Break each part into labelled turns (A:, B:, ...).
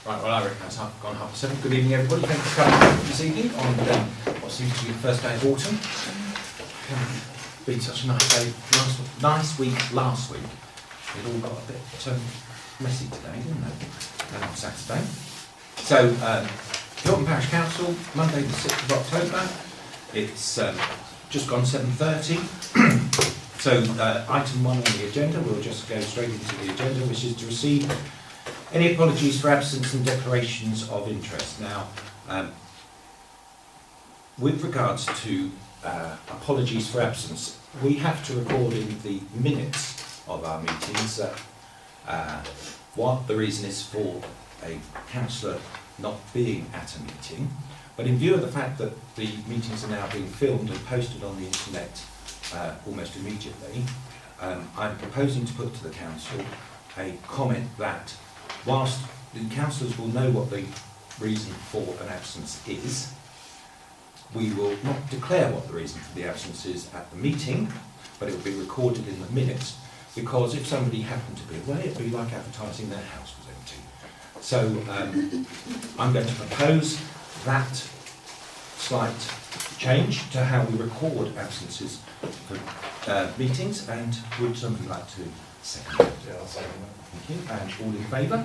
A: Right, well, I reckon that's gone 7:30. Good evening, everybody. Thank you for coming this evening on what seems to be the first day of autumn. It's been such a nice day, nice week last week. It all got a bit messy today, didn't it? On Saturday. So, Hilton Parish Council, Monday the 6th of October. It's just gone 7:30. So, item 1 on the agenda, we'll just go straight into the agenda, which is to receive any apologies for absence and declarations of interest. Now, with regards to apologies for absence, we have to record in the minutes of our meetings what the reason is for a councillor not being at a meeting. But in view of the fact that the meetings are now being filmed and posted on the internet almost immediately, I'm proposing to put to the council a comment that whilst the councillors will know what the reason for an absence is, we will not declare what the reason for the absence is at the meeting, but it will be recorded in the minutes, because if somebody happened to be away, it would be like advertising their house was empty. So I'm going to propose that slight change to how we record absences for meetings, and would somebody like to second that?
B: Yeah, I'll second that.
A: Thank you. And all in favour?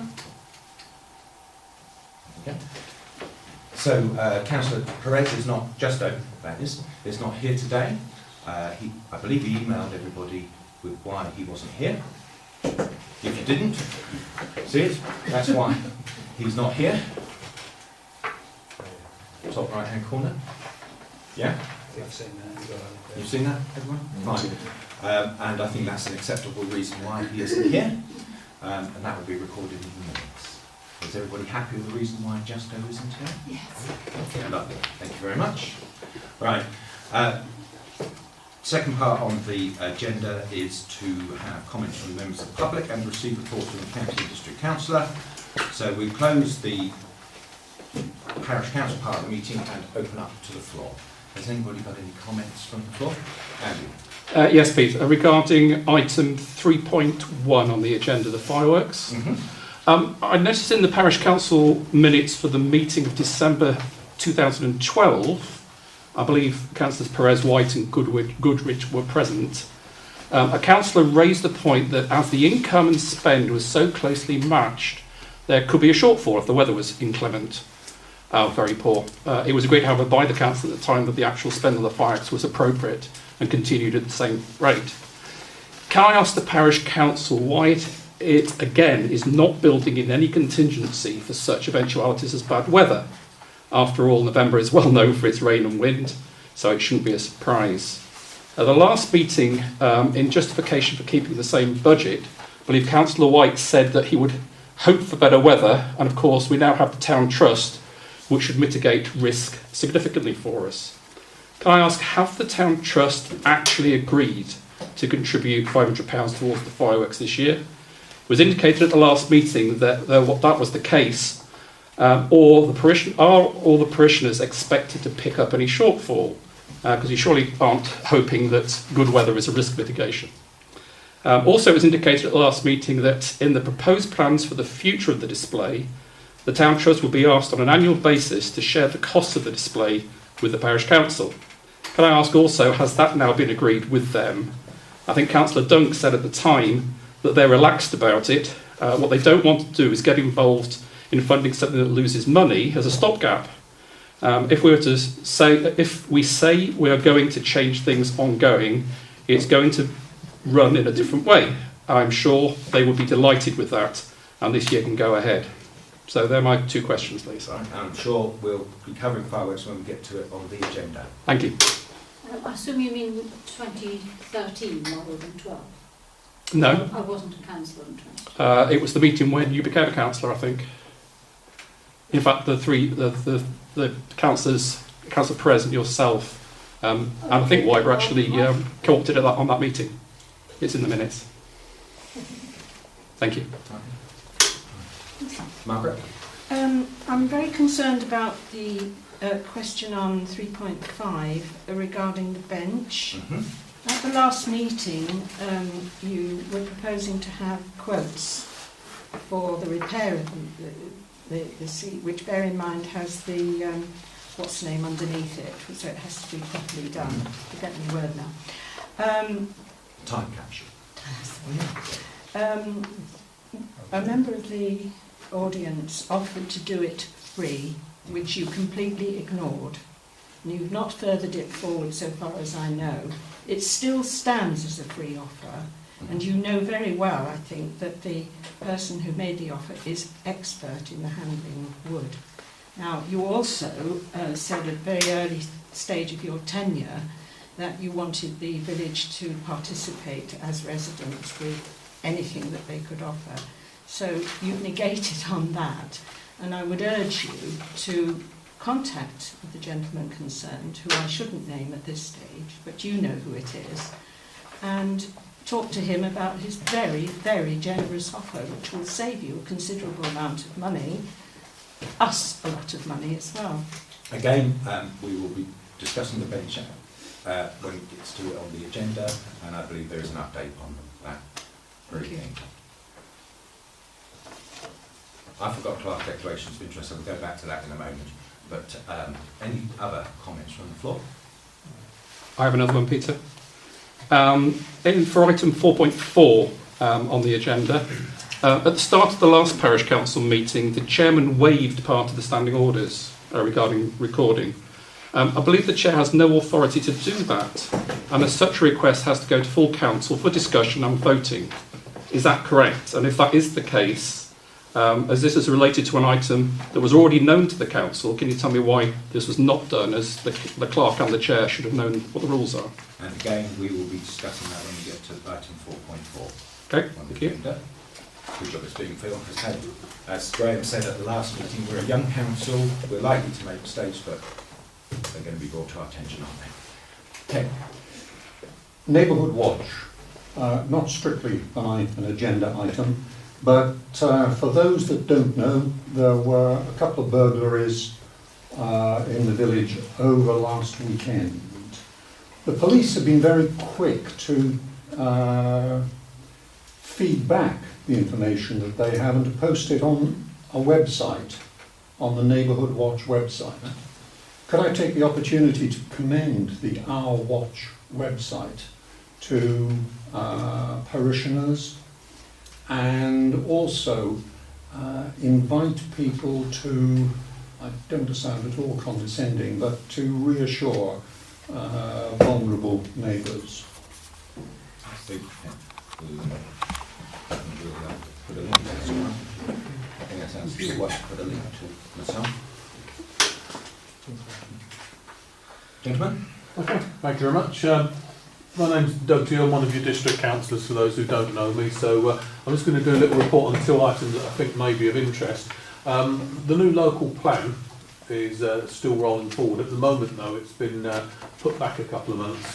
A: Okay. So Councillor Perez is not is not here today. I believe he emailed everybody with why he wasn't here. If you didn't see it, that's why he's not here. Top right hand corner. Yeah?
B: I've seen that.
A: You've seen that, everyone? Fine. And I think that's an acceptable reason why he isn't here. And that will be recorded in the minutes. Is everybody happy with the reason why Justo isn't here?
C: Yes.
A: Okay, lovely. Thank you very much. Right. Second part on the agenda is to have comments from members of the public and receive reports from the county and district councillor. So we close the parish council part of the meeting and open up to the floor. Has anybody got any comments from the floor? Andy?
D: Yes, Pete. Regarding item 3.1 on the agenda, the fireworks. I noticed in the parish council minutes for the meeting of December 2012, I believe councillors Perez, White and Goodrich were present. A councillor raised the point that as the income and spend was so closely matched, there could be a shortfall if the weather was inclement. Very poor. It was agreed, however, by the council at the time that the actual spend on the fireworks was appropriate and continued at the same rate. Can I ask the parish council why it again is not building in any contingency for such eventualities as bad weather? After all, November is well known for its rain and wind, so it shouldn't be a surprise. At the last meeting, in justification for keeping the same budget, I believe Councillor White said that he would hope for better weather, and of course we now have the town trust, which should mitigate risk significantly for us. Can I ask, have the town trust actually agreed to contribute £500 towards the fireworks this year? It was indicated at the last meeting that that was the case. Are all the parishioners expected to pick up any shortfall? Because you surely aren't hoping that good weather is a risk mitigation. Also, it was indicated at the last meeting that in the proposed plans for the future of the display, the town trust will be asked on an annual basis to share the costs of the display with the parish council. Can I ask also, has that now been agreed with them? I think Councillor Dunk said at the time that they're relaxed about it. What they don't want to do is get involved in funding something that loses money as a stopgap. If we say we are going to change things ongoing, it's going to run in a different way. I'm sure they will be delighted with that, and this year can go ahead. So they're my two questions, please.
A: I'm sure we'll be covering fireworks when we get to it on the agenda.
D: Thank you.
C: I assume you mean 2013 rather than 12?
D: No.
C: I wasn't a councillor in 2012.
D: It was the meeting when you became a councillor, I think. In fact, the councillors, Councillor Perez and yourself, and I think White were actually co-opted on that meeting. It's in the minutes. Thank you.
A: Margaret?
E: I'm very concerned about the question on 3.5 regarding the bench. At the last meeting, you were proposing to have quotes for the repair of the seat, which bear in mind has the what's the name underneath it, so it has to be properly done. Forget the word now.
A: Time capsule.
E: A member of the audience offered to do it free, which you completely ignored. And you've not furthered it forward so far as I know. It still stands as a free offer, and you know very well, I think, that the person who made the offer is expert in the handling of wood. Now, you also said at a very early stage of your tenure that you wanted the village to participate as residents with anything that they could offer. So you've negated on that, and I would urge you to contact the gentleman concerned, who I shouldn't name at this stage, but you know who it is, and talk to him about his very, very generous offer, which will save you a considerable amount of money, us a lot of money as well.
A: Again, we will be discussing the bench when it gets to it on the agenda, and I believe there is an update on that very thing. I forgot to ask declarations of interest, so we'll go back to that in a moment. But any other comments from the floor?
D: I have another one, Peter. For item 4.4 on the agenda, at the start of the last Parish Council meeting, the Chairman waived part of the standing orders regarding recording. I believe the Chair has no authority to do that, and as such a request has to go to full Council for discussion and voting. Is that correct? And if that is the case, as this is related to an item that was already known to the Council, can you tell me why this was not done, as the Clerk and the Chair should have known what the rules are?
A: And again, we will be discussing that when we get to item 4.4.
D: Okay,
A: on the
D: thank you.
A: agenda. Good job it's being filmed. As Graham said at the last meeting, we're a young council, we're likely to make mistakes, but they're going to be brought to our attention, aren't they? Ken?
F: Neighbourhood watch, not strictly an agenda item, but for those that don't know, there were a couple of burglaries in the village over last weekend. The police have been very quick to feed back the information that they have and to post it on a website, on the Neighbourhood Watch website. Could I take the opportunity to commend the Our Watch website to parishioners, and also invite people to, I don't want to sound at all condescending, but to reassure vulnerable neighbours.
A: I think put a link to this one. I think that sounds good. What put a link to myself. Gentlemen?
B: Okay, thank you very much. My name's Doug Deal, I'm one of your district councillors for those who don't know me, so I'm just going to do a little report on 2 items that I think may be of interest. The new local plan is still rolling forward. At the moment though, it's been put back a couple of months.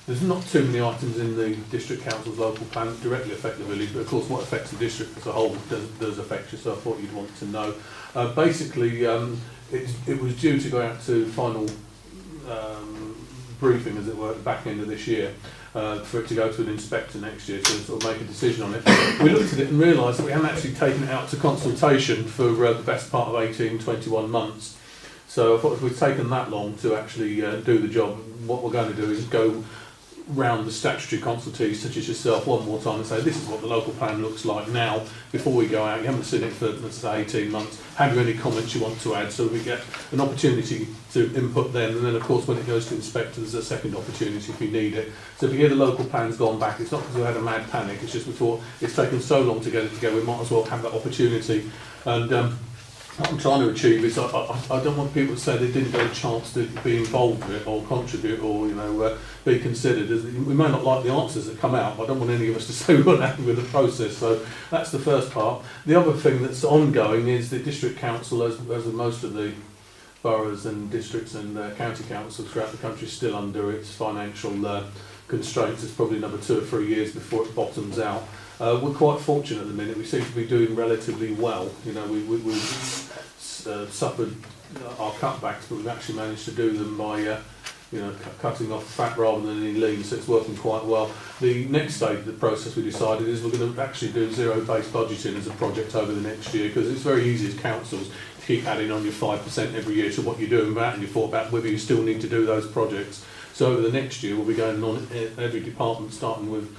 B: There's not too many items in the district council's local plan that directly affect the village, but of course what affects the district as a whole does affect you, so I thought you'd want to know. Basically, it was due to go out to final briefing, as it were, at the back end of this year, for it to go to an inspector next year to sort of make a decision on it. We looked at it and realised that we hadn't actually taken it out to consultation for the best part of 18-21 months. So I thought if we'd taken that long to actually do the job, what we're going to do is go round the statutory consultees such as yourself one more time and say this is what the local plan looks like now before we go out. You haven't seen it for, let's say, 18 months. Have you any comments you want to add, so we get an opportunity to input then, and then of course when it goes to inspector there's a second opportunity if you need it. So if you hear the local plan's gone back, it's not because we had a mad panic, it's just we thought it's taken so long to get it together, we might as well have that opportunity. And what I'm trying to achieve is I don't want people to say they didn't get a chance to be involved with it or contribute or be considered. We may not like the answers that come out, but I don't want any of us to say we weren't happy with the process. So that's the first part. The other thing that's ongoing is the district council, as with most of the boroughs and districts and county councils throughout the country, is still under its financial constraints. It's probably another 2 or 3 years before it bottoms out. We're quite fortunate at the minute. We seem to be doing relatively well. We've suffered our cutbacks, but we've actually managed to do them by cutting off fat rather than any lean, so it's working quite well. The next stage of the process we decided is we're going to actually do zero-based budgeting as a project over the next year, because it's very easy as councils to keep adding on your 5% every year to what you're doing about, and you thought about whether you still need to do those projects. So over the next year we'll be going on every department, starting with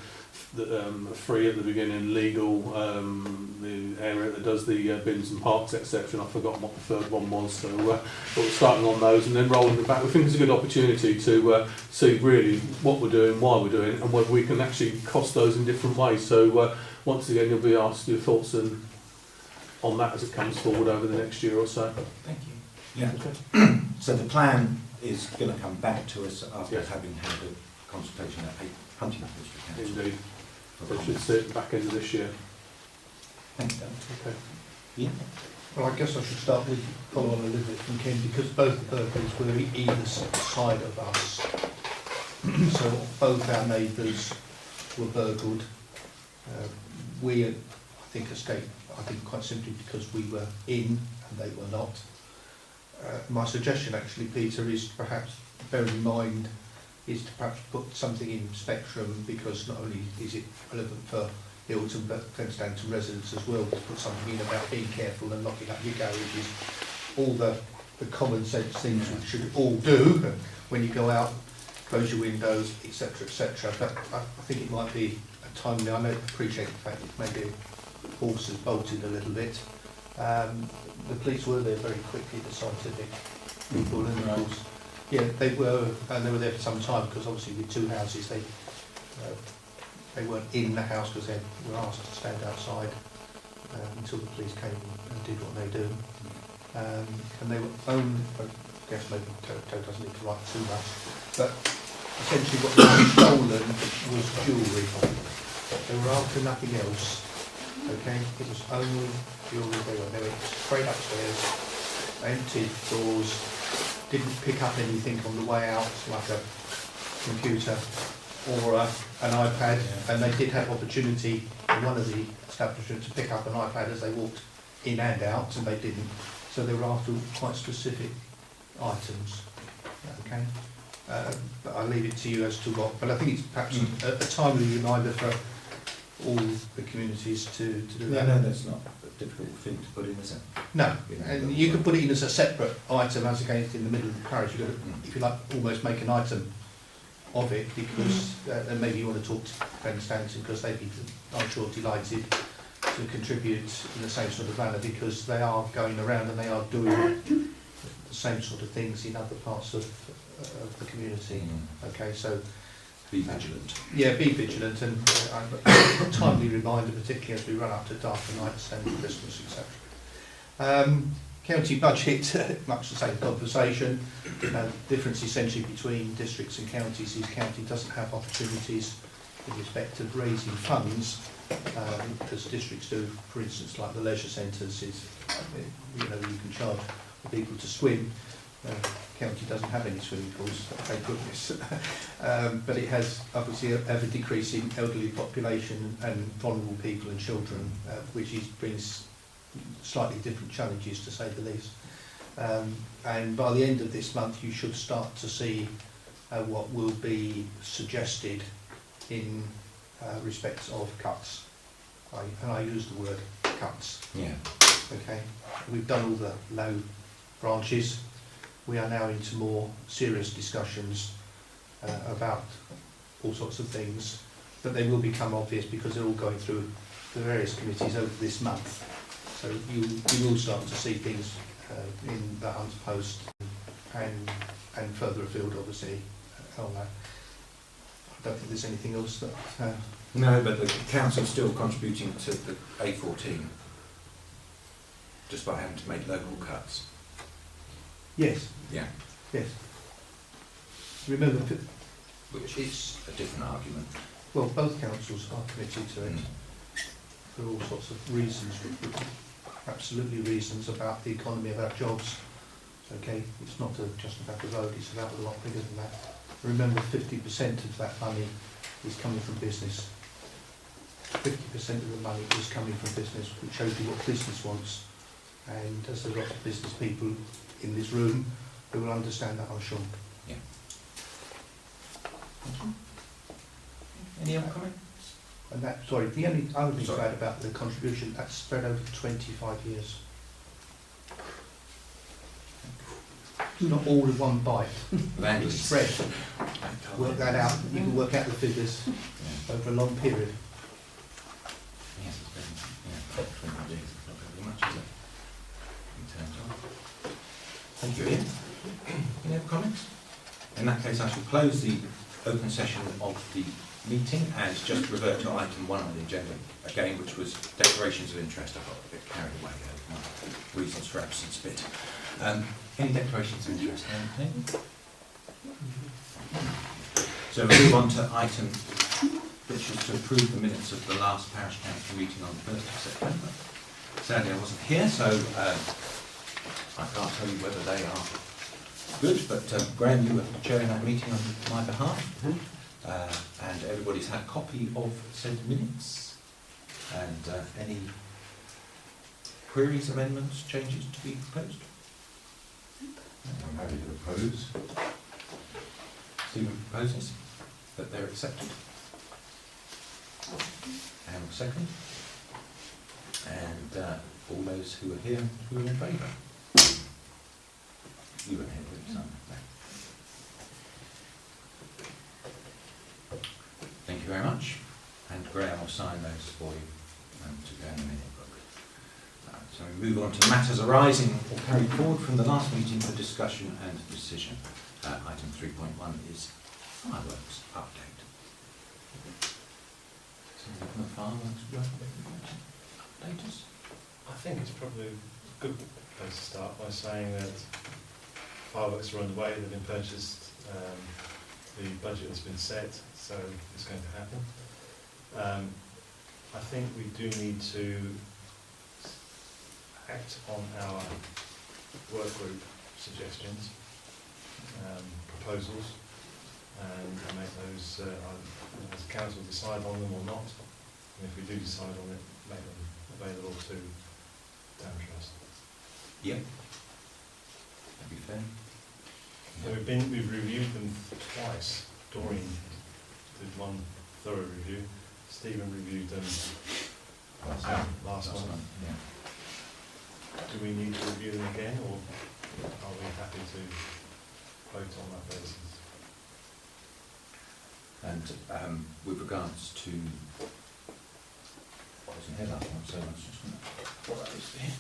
B: the, free at the beginning, legal, the area that does the bins and parks, etc. And I've forgotten what the third one was, so but we're starting on those and then rolling it back. We think it's a good opportunity to see really what we're doing, why we're doing it, and whether we can actually cost those in different ways. So once again, you'll be asked your thoughts on that as it comes forward over the next year or so.
A: Thank you. Yeah. Okay. So the plan is going to come back to us after having had a consultation at Hunting District Council.
B: Indeed. So it should sit back end of this year.
A: Thank you.
B: Okay.
A: Yeah.
G: Well, I guess I should start with follow on a little bit from Ken, because both the burglaries were either side of us. So both our neighbours were burgled. We, I think, escaped, I think quite simply because we were in and they were not. My suggestion actually, Peter, is perhaps bear in mind is to perhaps put something in Spectrum, because not only is it relevant for Hilton but Stanton residents as well, to put something in about being careful and locking up your garages, all the common sense things we should all do when you go out, close your windows, etc., etc. But I think it might be a timely. I appreciate the fact that maybe the horse has bolted a little bit. The police were there very quickly, the scientific people, and of course, yeah, they were, and they were there for some time, because obviously with two houses, they weren't in the house because they were asked to stand outside until the police came and did what they do. And they were only, I guess maybe Toe doesn't need to write too much, but essentially what was stolen was jewellery. They were after nothing else. Okay, it was only jewellery. They went straight upstairs, emptied doors, didn't pick up anything on the way out, like a computer or an iPad, and they did have opportunity in one of the establishments to pick up an iPad as they walked in and out, and they didn't. So they were after quite specific items. Okay, but I'll leave it to you as to what. But I think it's perhaps a timely reminder for all the communities to do that.
A: No, that's not a difficult thing to put in, is it?
G: No, and you can put it in as a separate item as against in the middle of the parish. You've got to, if you like, almost make an item of it, because and maybe you want to talk to Ben Stanton, because they'd be, I'm sure, delighted to contribute in the same sort of manner, because they are going around and they are doing the same sort of things in other parts of the community. Okay, so
A: be vigilant.
G: Yeah, be vigilant, and a timely reminder, particularly as we run up to darker nights and Christmas, etc. County budget, much the same conversation. Difference essentially between districts and counties is county doesn't have opportunities in respect of raising funds, as districts do. For instance, like the leisure centres, is you can charge people to swim. County doesn't have any swimming pools, thank goodness. But it has obviously a decrease in elderly population and vulnerable people and children, which brings slightly different challenges, to say the least. And by the end of this month, you should start to see what will be suggested in respect of cuts. And I use the word cuts.
A: Yeah.
G: Okay. We've done all the low branches. We are now into more serious discussions about all sorts of things, but they will become obvious because they're all going through the various committees over this month. So you will start to see things in the Hunt's Post and further afield, obviously, on that. I don't think there's anything else that...
A: No, but the council's still contributing to the A14, despite having to make local cuts.
G: Yes.
A: Yeah.
G: Yes. Remember,
A: Which is a different argument.
G: well, both councils are committed to it for all sorts of reasons, absolutely reasons about the economy of our jobs. Okay, it's not just about the road, it's about a lot bigger than that. Remember, 50% of that money is coming from business. 50% of the money is coming from business, which shows you what business wants. And as there are lots of business people in this room who will understand that, I'm sure.
A: Yeah. Any other comment?
G: And that, sorry, the only other thing to
A: Sorry.
G: add about the contribution, that's spread over 25 years. It's not all in one bite, it's
A: Evangelists.
G: spread. Work that out, you can work out the figures
A: Yeah.
G: over a long period.
A: Yes, it's been, yeah, 20 years. It's not very much, is it? In terms of. Thank you, Ian. Any other comments? In that case, I shall close the open session of the meeting and just revert to item 1 on the agenda again, which was declarations of interest. I got a bit carried away over my reasons for absence bit. Any declarations of interest? Anything? So we move on to item, which is to approve the minutes of the last Parish Council meeting on the 1st of September. Sadly, I wasn't here, so I can't tell you whether they are good, but Graham, you were chairing that meeting on my behalf, and everybody's had a copy of said minutes. And any queries, amendments, changes to be proposed?
H: I'm happy to propose.
A: Stephen proposes that they're accepted. And a second. And all those who are here who are in favour. You weren't here, were you, son? No. Thank you very much. And Graham will sign those for you to go in the minute book. So we move on to matters arising or carried forward from the last meeting for discussion and decision. Item 3.1 is fireworks update. Something from the fireworks update us?
I: I think it's probably a good place to start by saying that fireworks are underway, they've been purchased, the budget has been set, so it's going to happen. I think we do need to act on our work group suggestions, proposals, and make those, as a council, decide on them or not. And if we do decide on it, make them available to Town Trust.
A: Yep. That'd be fair.
I: So we've reviewed them twice. Doreen did one thorough review. Stephen reviewed them last month.
A: Yeah.
I: Do we need to review them again, or are we happy to vote on that basis?
A: And with regards to, I wasn't here last month, so I was just going to pull those here.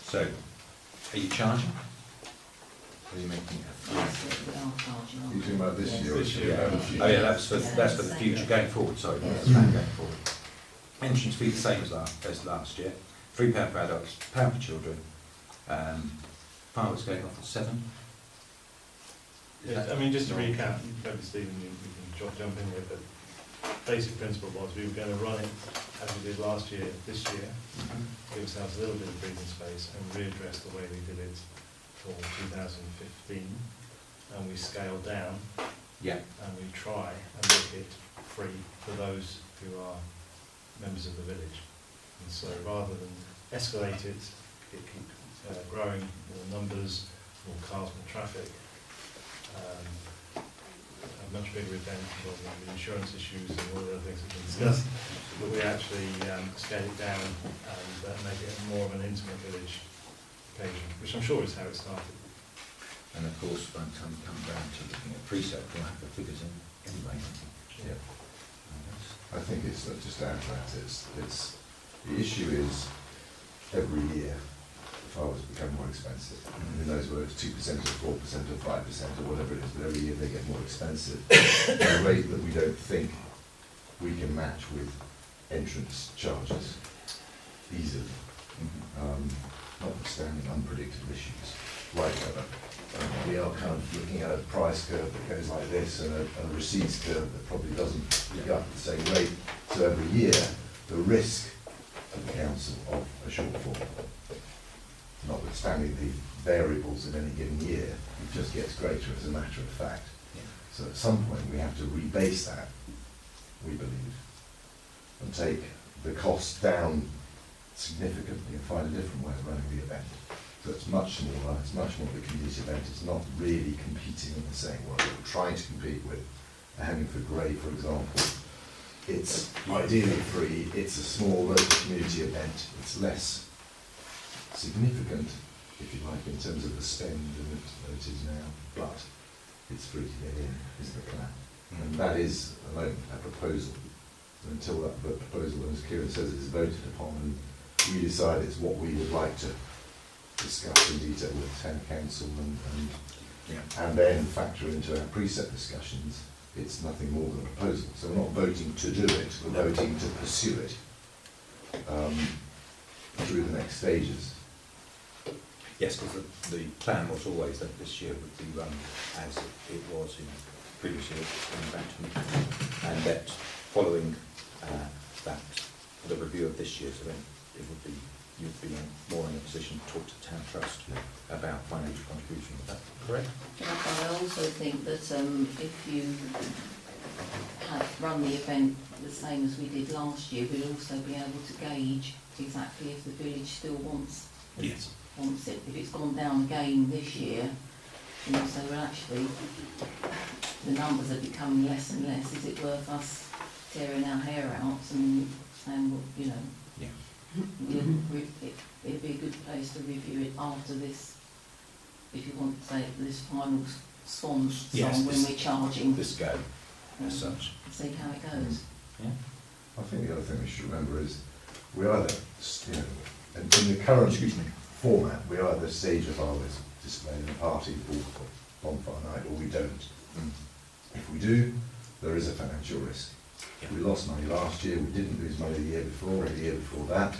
A: So, are you charging? Or are you making a
H: You're talking about this year?
I: This year.
A: Oh yeah, that's for the future, going forward, sorry, that's going forward. Entrance fee the same as last year, £3 for adults, £1 for children. Fireworks going off at 7.
I: Yeah, I mean, just to recap, maybe Stephen, you can jump in here, but basic principle was we were going to run it as we did last year, this year, give ourselves a little bit of breathing space and readdress the way we did it for 2015, and we scale down.
A: Yeah.
I: And we try and make it free for those who are members of the village. And so rather than escalate it, keep growing, more numbers, more cars, more traffic, a much bigger event involving the insurance issues and all the other things that we discussed, but we actually scale it down and make it more of an intimate village occasion, which I'm sure is how it started.
A: And of course, by the time we come around to looking at precept, we'll have the figures in anyway.
H: Yeah. I think it's not just down to that. It's the issue is every year the fireworks become more expensive. Who knows whether it's 2% or 4% or 5% or whatever it is, but every year they get more expensive at a rate that we don't think we can match with entrance charges easily. Notwithstanding unpredictable issues like weather. We are kind of looking at a price curve that goes like this and a receipts curve that probably doesn't go up at the same rate. So every year, the risk of the council of a shortfall, notwithstanding the variables in any given year, it just gets greater as a matter of fact.
A: Yeah.
H: So at some point we have to rebase that, we believe, and take the cost down significantly and find a different way of running the event. So it's much smaller, it's much more of a community event, it's not really competing in the same way that we're trying to compete with a Hemmingford Grey, for example. It's ideally free, it's a small local community event, it's less significant, if you like, in terms of the spend than it is now, but it's free to get in, is the plan. And that is alone a proposal. Until that proposal, as Kieran says, is voted upon and we decide it's what we would like to discuss in detail with Town Council and then factor into our precept discussions, it's nothing more than a proposal. So we're not voting to do it, we're voting to pursue it through the next stages.
A: Yes, because the plan was always that this year would be run as it was in previous years and that following that, the review of this year's event, you'd be more in a position to talk to the Town Trust about financial contribution. Is that correct?
J: I also think that if you had run the event the same as we did last year, we'll also be able to gauge exactly if the village still wants it. If it's gone down again this year, and you say, well, actually, the numbers are becoming less and less. Is it worth us tearing our hair out and saying, well, you know, it'd be a good place to review it after this, if you want to say this final song when we're charging.
A: This go, as such.
J: See how it goes.
A: Yeah.
H: I think the other thing we should remember is we either, in the current format, we either stage a fireworks display in a party or bonfire night, or we don't. If we do, there is a financial risk. We lost money last year, we didn't lose money the year before, or the year before that.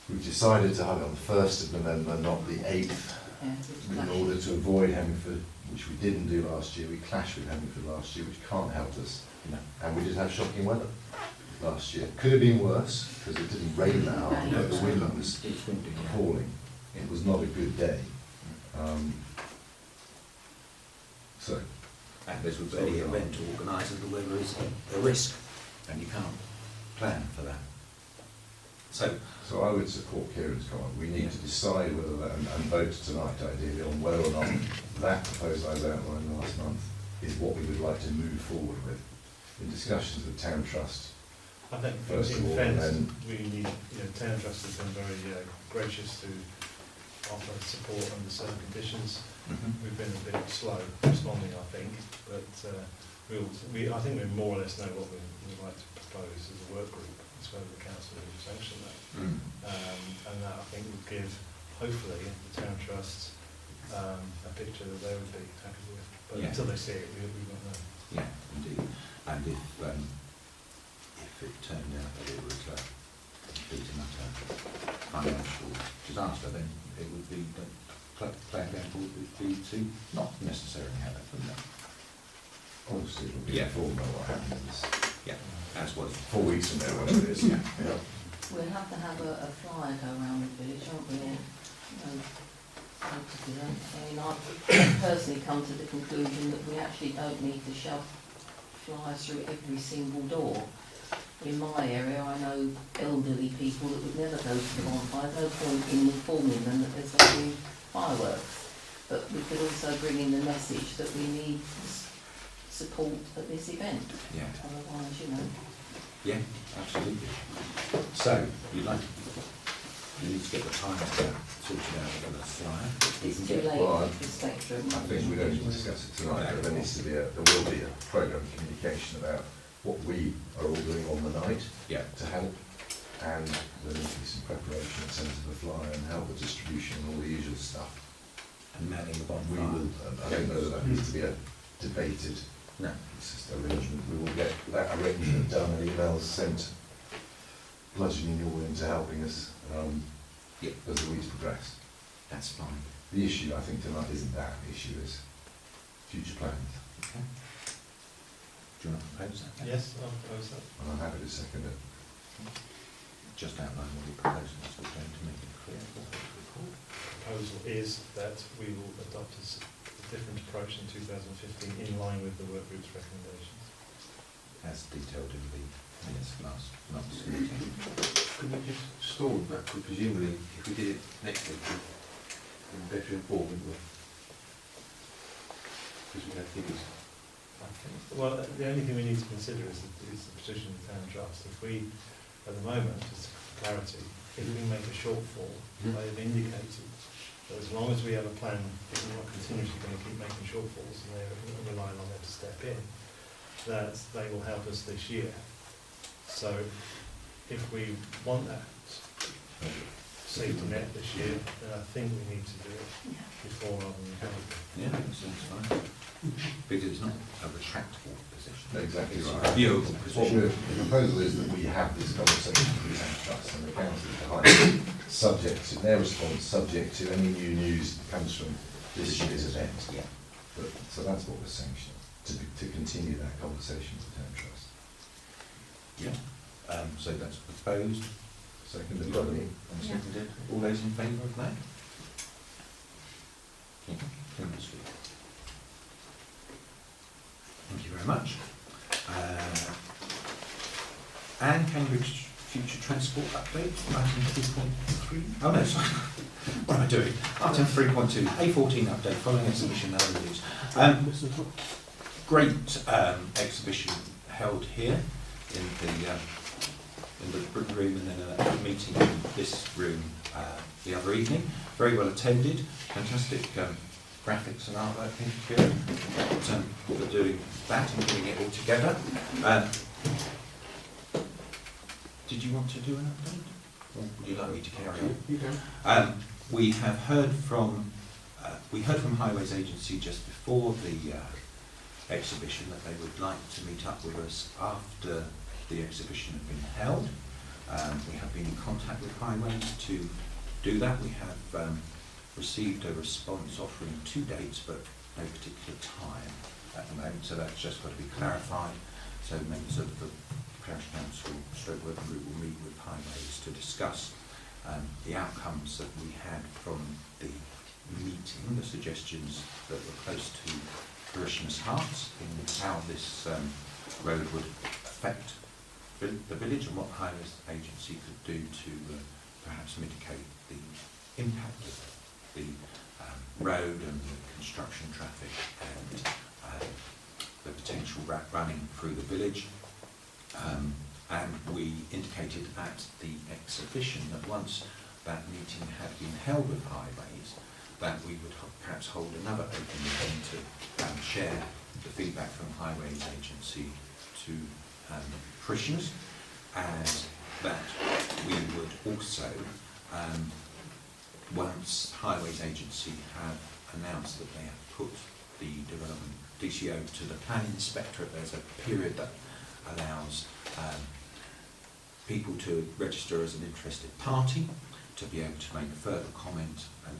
H: We've decided to have it on the 1st of November, not the 8th, in order to avoid Hemmingford, which we didn't do last year. We clashed with Hemmingford last year, which can't help us. And we did have shocking weather last year. Could have been worse, because it didn't rain that hard, but the wind was appalling. It was not a good day.
A: And this was any event to organise if the weather is a risk, and you can't plan for that. So
H: I would support Kieran's comment. We need to decide whether that, and vote tonight ideally, on whether or not that proposal as outlined last month is what we would like to move forward with. In discussions with Town Trust,
I: I think
H: first of all,
I: and
H: then
I: we need, Town Trust has been very gracious to offer support under certain conditions. We've been a bit slow responding, I think, but I think we more or less know what we'd like to propose as a work group, as well as the council will sanction that. And that, I think, would give, hopefully, the Town Trust a picture that they would be happy with. But until they see it, we won't know.
A: Yeah, indeed. And if it turned out that it was a complete and utter financial disaster, then it would be the plan going forward would be to not necessarily have it, wouldn't it?
H: obviously it will be informed about what happens.
A: As was
H: 4 weeks from now, whatever it is.
J: We'll have to have a flyer go around the village, aren't we? I mean, I've personally come to the conclusion that we actually don't need to shove flyers through every single door. In my area, I know elderly people that would never go to the bonfire. No point in informing them that there's going to be fireworks. But we could also bring in the message that we need support at this event.
A: Yeah.
J: Otherwise,
A: Yeah, absolutely. So, you need to get the time sorted out about the flyer.
J: It's too late
H: Well,
J: for the spectrum.
H: I think we don't need to discuss it tonight, but there needs to be there will be a programme of communication about what we are all doing on the night to help, and there needs to be some preparation in terms of the flyer and how the distribution and all the usual stuff.
A: And manning the bonfire.
H: We will, I don't know that needs to be debated.
A: No.
H: It's just arrangement. We will get that arrangement done and emails sent, bludgeoning you all into helping us as the weeks progress.
A: That's fine.
H: The issue, I think, tonight isn't that. The issue is future plans.
A: Okay. Do you want to propose that?
I: Yes, I'll propose that.
H: And I'm happy to second it.
A: Just outline what you're proposing, so we're going to make it clear what we're recording.
I: Proposal is that we will adopt a different approach in 2015 in line with the work group's recommendations.
A: As detailed in the minutes last month's meeting.
K: Could we just stall that? Because presumably, if we did it next week,
I: been better informed, wouldn't we? Because we have figures. Well, the only thing we need to consider is the position of the town trust. If we, at the moment, just for clarity, if we make a shortfall, they've indicated that as long as we have a plan, we're not continuously going to keep making shortfalls and they're relying on them to step in, that they will help us this year. So if we want that safety net this year, then I think we need to do it before rather than later.
A: Yeah, that seems fine. Because it's not a retractable position.
H: Exactly
A: It's
H: right.
A: a viewable
H: What
A: position.
H: the proposal is that we have this conversation with the town trust and the council behind it, subject to their response, subject to any new news that comes from this year's event.
A: Yeah.
H: But, so that's what we're saying, to continue that conversation with the town trust.
A: Yeah. So that's proposed.
H: Seconded
A: Got
H: by
A: it.
H: me.
A: And seconded. All those in favour of that? Yeah. Thank you very much. And Cambridge Future Transport Update, item 3.3. Oh no, sorry. What am I doing? Item 3.2, A14 update following exhibition overviews. Great exhibition held here in the Britain room, and then a meeting in this room the other evening. Very well attended. Fantastic graphics and artwork. Thank you for doing that and getting it all together. Did you want to do an update, or would you like me to carry on?
B: You can.
A: We have heard from Highways Agency just before the exhibition that they would like to meet up with us after the exhibition had been held. We have been in contact with Highways to do that. We have received a response offering 2 dates, but no particular time at the moment, so that's just got to be clarified. So members of the Parish Council stroke working group will meet with Highways to discuss the outcomes that we had from the meeting, the suggestions that were close to parishioners' hearts in how this road would affect the village and what Highways Agency could do to perhaps mitigate the impact of the road and the construction traffic and the potential running through the village. And we indicated at the exhibition that once that meeting had been held with Highways, that we would perhaps hold another open meeting to share the feedback from Highways Agency to parishioners, and that we would also, once Highways Agency have announced that they have put the development DCO to the planning inspectorate, there's a period that allows people to register as an interested party to be able to make further comment and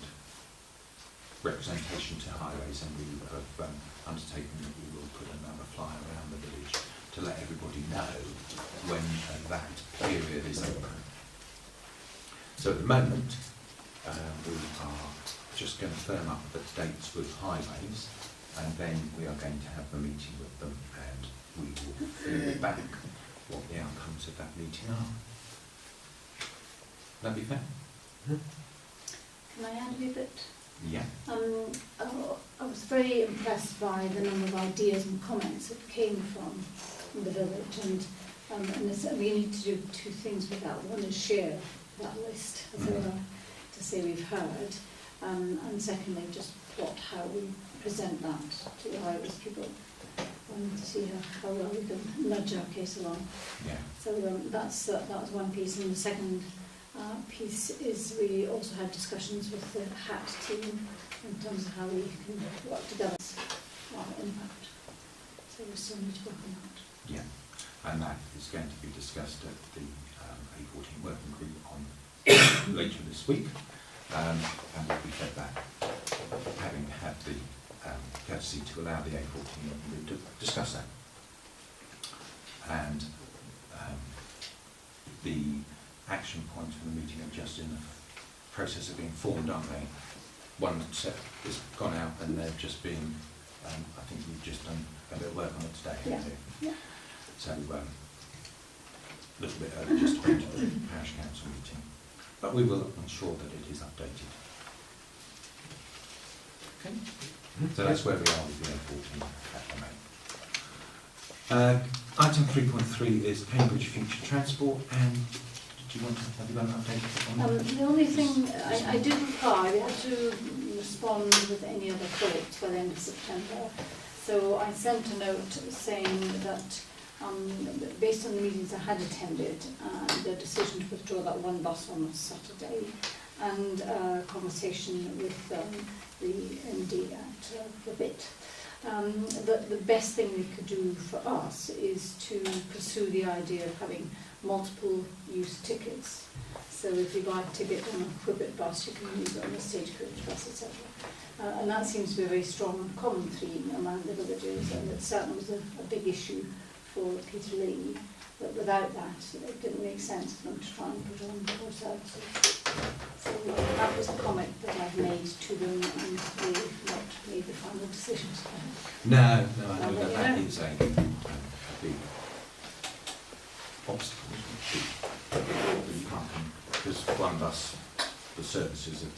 A: representation to Highways, and we have undertaken that we will put another flyer around the village to let everybody know when that period is open. So at the moment we are just going to firm up the dates with Highways, and then we are going to have the meeting with them, and we will feed back what the outcomes of that meeting are. That be fair?
C: Can I add a wee bit?
A: Yeah.
C: I was very impressed by the number of ideas and comments that came from the village, and we need to do 2 things with that. One is share that list, as it were, to say we've heard, and secondly just plot how we present that to the Highways people, and to see how well we can nudge our case along.
A: Yeah.
C: So that was one piece, and the second piece is we also had discussions with the HAT team in terms of how we can work together on impact. So we still need to work on that.
A: Yeah, and that is going to be discussed at the A14 working group on later this week, and we'll be fed back, having had the courtesy to allow the A14 working group to discuss that. And the action points from the meeting are just in the process of being formed, aren't they? One set has gone out and they're just being, I think we've just done a bit of work on it today, haven't we?
C: Yeah.
A: So, a little bit early just to go to the Parish Council meeting. But we will ensure that it is updated. Okay. So that's where we are with the M14 at the moment. Item 3.3 is Cambridge Future Transport, and do you want to have you got an update on that?
C: The only thing, I did reply, we had to respond with any other thoughts by the end of September. So I sent a note saying that based on the meetings I had attended, the decision to withdraw that one bus on Saturday, and a conversation with the MD at the BIT, that the best thing we could do for us is to pursue the idea of having multiple use tickets. So if you buy a ticket on a Whippet bus, you can use it on a Stagecoach bus, etc. And that seems to be a very strong and common theme among the villages, and it certainly was a big issue for Peterlee. But without that, it didn't make sense for them to try and put on more services. So that was the comment that I've made to them, and they've not made the final decisions.
A: No, I know that is a big obstacle, isn't it? You can't, because one bus, the services are...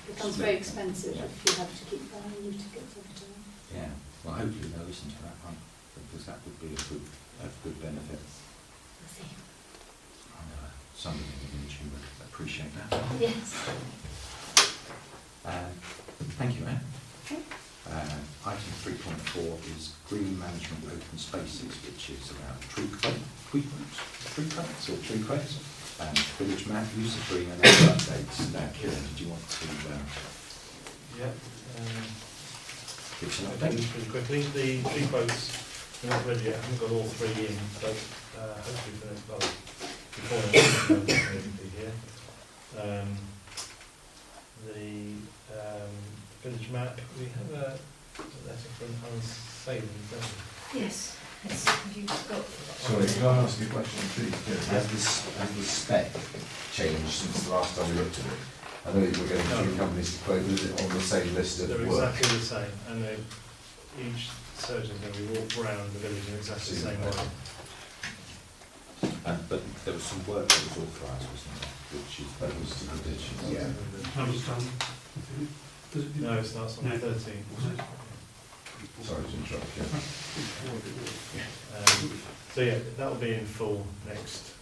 C: It becomes very expensive if you have to keep buying new tickets every time.
A: Yeah, well hopefully they'll listen to that one, because that would be a good benefit.
C: We'll see.
A: Somebody in the industry would appreciate that.
C: Yes.
A: Thank you, Anne. Okay. Item 3.4 is Green Management Open Spaces, which is about tree quotes, and village map, use of green and other updates. Kieran, did you want to give us an update?
I: Pretty quickly. The tree quotes, they're not ready yet. I haven't got all three in, but hopefully for the before next be here. The village map, we have a letter from unsaving, don't we?
J: Yes. Have you got?
H: Sorry, can I ask you a question, please? Has the spec changed since the last time we looked at it? I know that we're getting a few companies to quote, but is it on the same list of
I: They're
H: work?
I: exactly the same, and each surgeon is going to be walked around the village in exactly the same way.
A: But there was some work that was authorised, wasn't there? Which is
H: That was to the ditches.
A: Yeah.
D: That was done.
I: No, it starts on the 13th.
H: Sorry to interrupt you.
I: So yeah, that will be in full next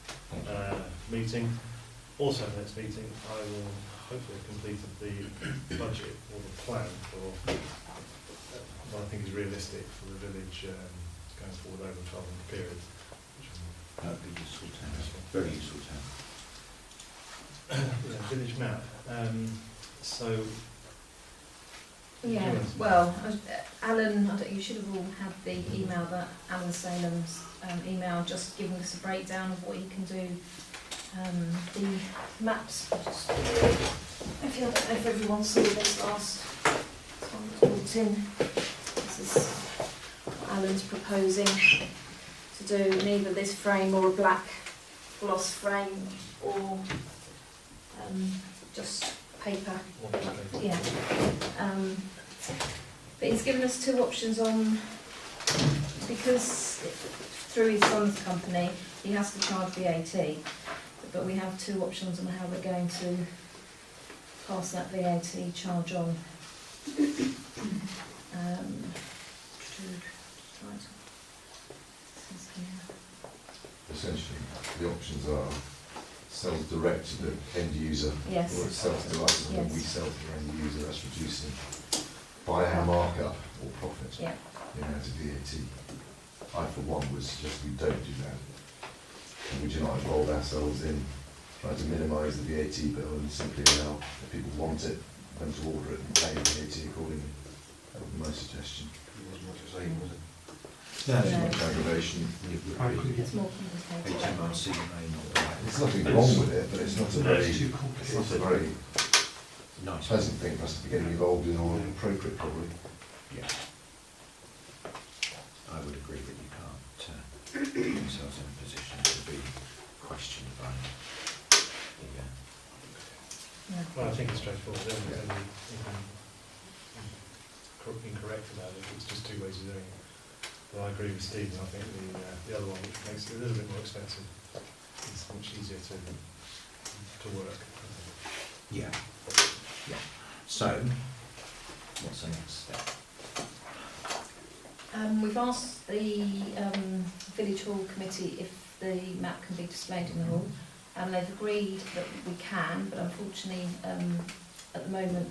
I: meeting. Also next meeting, I will hopefully have completed the budget or the plan for what I think is realistic for the village going forward over a 12-month period.
A: that would be useful to have. Very useful to have.
I: Yeah, village map. So
K: yeah, well, Alan, you should have all had the email that Alan Salem's email, just giving us a breakdown of what you can do. The maps, just, I don't know if everyone saw this last time it was brought in. This is what Alan's proposing to do in either this frame or a black gloss frame, or just paper. Yeah. But he's given us two options on, because through his son's company he has to charge VAT, but we have two options on how we're going to pass that VAT charge on.
H: Essentially, the options are sells direct to the end user,
K: Yes.
H: or it sells to us and then we sell to the end user. That's reducing by our markup or profit
K: Yeah.
H: the amount of VAT. I, for one, would suggest we don't do that. And we do not involve ourselves in trying to minimise the VAT bill and simply allow, if people want it, them to order it and pay the VAT accordingly. That would be my suggestion. It wasn't what you're saying, was it?
A: No,
H: Too
K: No.
H: much aggravation.
K: It's more complicated.
A: HMRC may not like
H: There's nothing wrong with it, but it's not a very,
A: nice.
H: pleasant thing for us to be getting involved in, or appropriate probably.
A: Yeah. I would agree that you can't put yourselves in a position to be questioned by the
K: Yeah.
I: well, I think it's straightforward. There's anything incorrect about it. It's just two ways of doing it. But I agree with Steve, and I think the other one, which makes it a little bit more expensive, is much easier to work.
A: Yeah. Yeah. So, what's the next step?
K: We've asked the Village Hall Committee if the map can be displayed in the hall, and they've agreed that we can, but unfortunately at the moment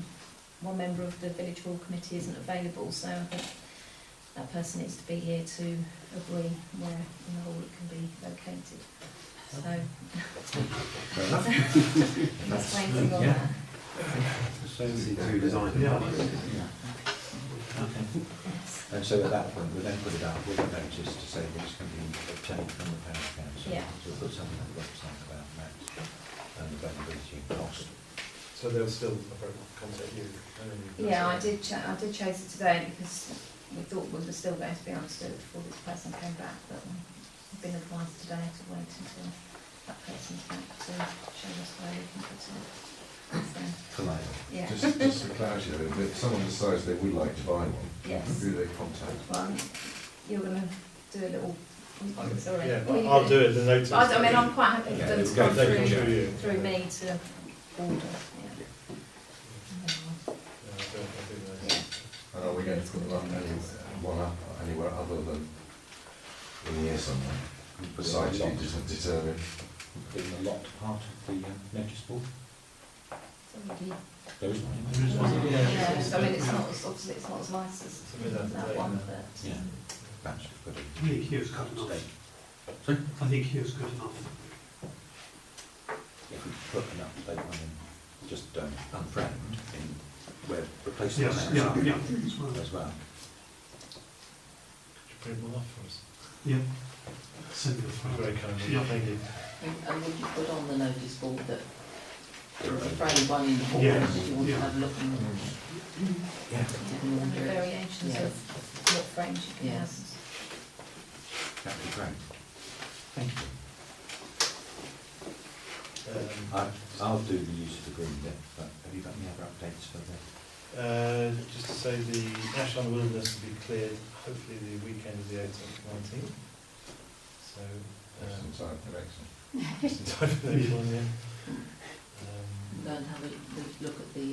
K: one member of the Village Hall Committee isn't available, so I think that person needs to be here to agree where in the hall it can be located. So
A: Fair enough.
K: just waiting on
A: Yeah.
K: that.
A: So design. Yeah. Okay. And so at that point, we'll then put it out with a notice to say that it's going to be obtained from the Parish Council.
K: Yeah.
A: So we'll put something on the website about that and availability and cost.
I: So they'll still contact you?
K: Yeah, I did chase it today because we thought we were still going to be able to do it before this person came back, but I've been advised today to wait until that person's back to show us where we can put it. So, yeah.
H: Just for clarity, though, if someone decides they would like to buy one,
K: Yes.
H: who do they contact?
K: Well, you're going to do a little. Sorry.
I: Yeah,
K: Well, you
I: I'll
K: can-
I: do it, the notice.
K: I mean, I'm quite happy for
A: Yeah,
K: them to
A: it'll
K: come
A: go
I: through you.
K: through me to order. Yeah.
H: And are we going to put them up anywhere other than in the air somewhere? Besides you determine.
A: Put in the locked part of the notice board.
K: Somebody.
A: There is one.
K: Yeah, I mean, it's not as, obviously it's not as nice as
I: Somebody does
K: that
I: it,
K: one,
I: yeah.
K: but.
A: Yeah. Perhaps we've got
L: I think here's good enough.
A: Sorry?
L: I think here's good enough.
A: If we put an up-to-date one in, just unframed, in where replacing
L: Yes,
A: one
L: yeah,
A: outside
L: yeah, as well.
A: as well.
I: Could you print one off for us?
L: Yeah. Send it
I: Very kind of
L: Yeah.
I: you, thank you.
J: And would you put on the notice board that
A: They're
J: there's a
A: available.
J: frame one in the hall,
L: Yes,
J: if you want to
L: yeah.
J: have a look and
A: Yeah.
K: And the variations
J: Yeah.
K: of what frames you can have.
J: Yes.
A: That'd be great. Thank you. I'll do the use of the green bit, but have you got any other updates for that?
I: Just to say the ash on the wilderness will be cleared hopefully the weekend of the 18th and 19th. So,
H: Just in time for next one.
I: just in time for the next one, yeah.
J: Go and have a look at the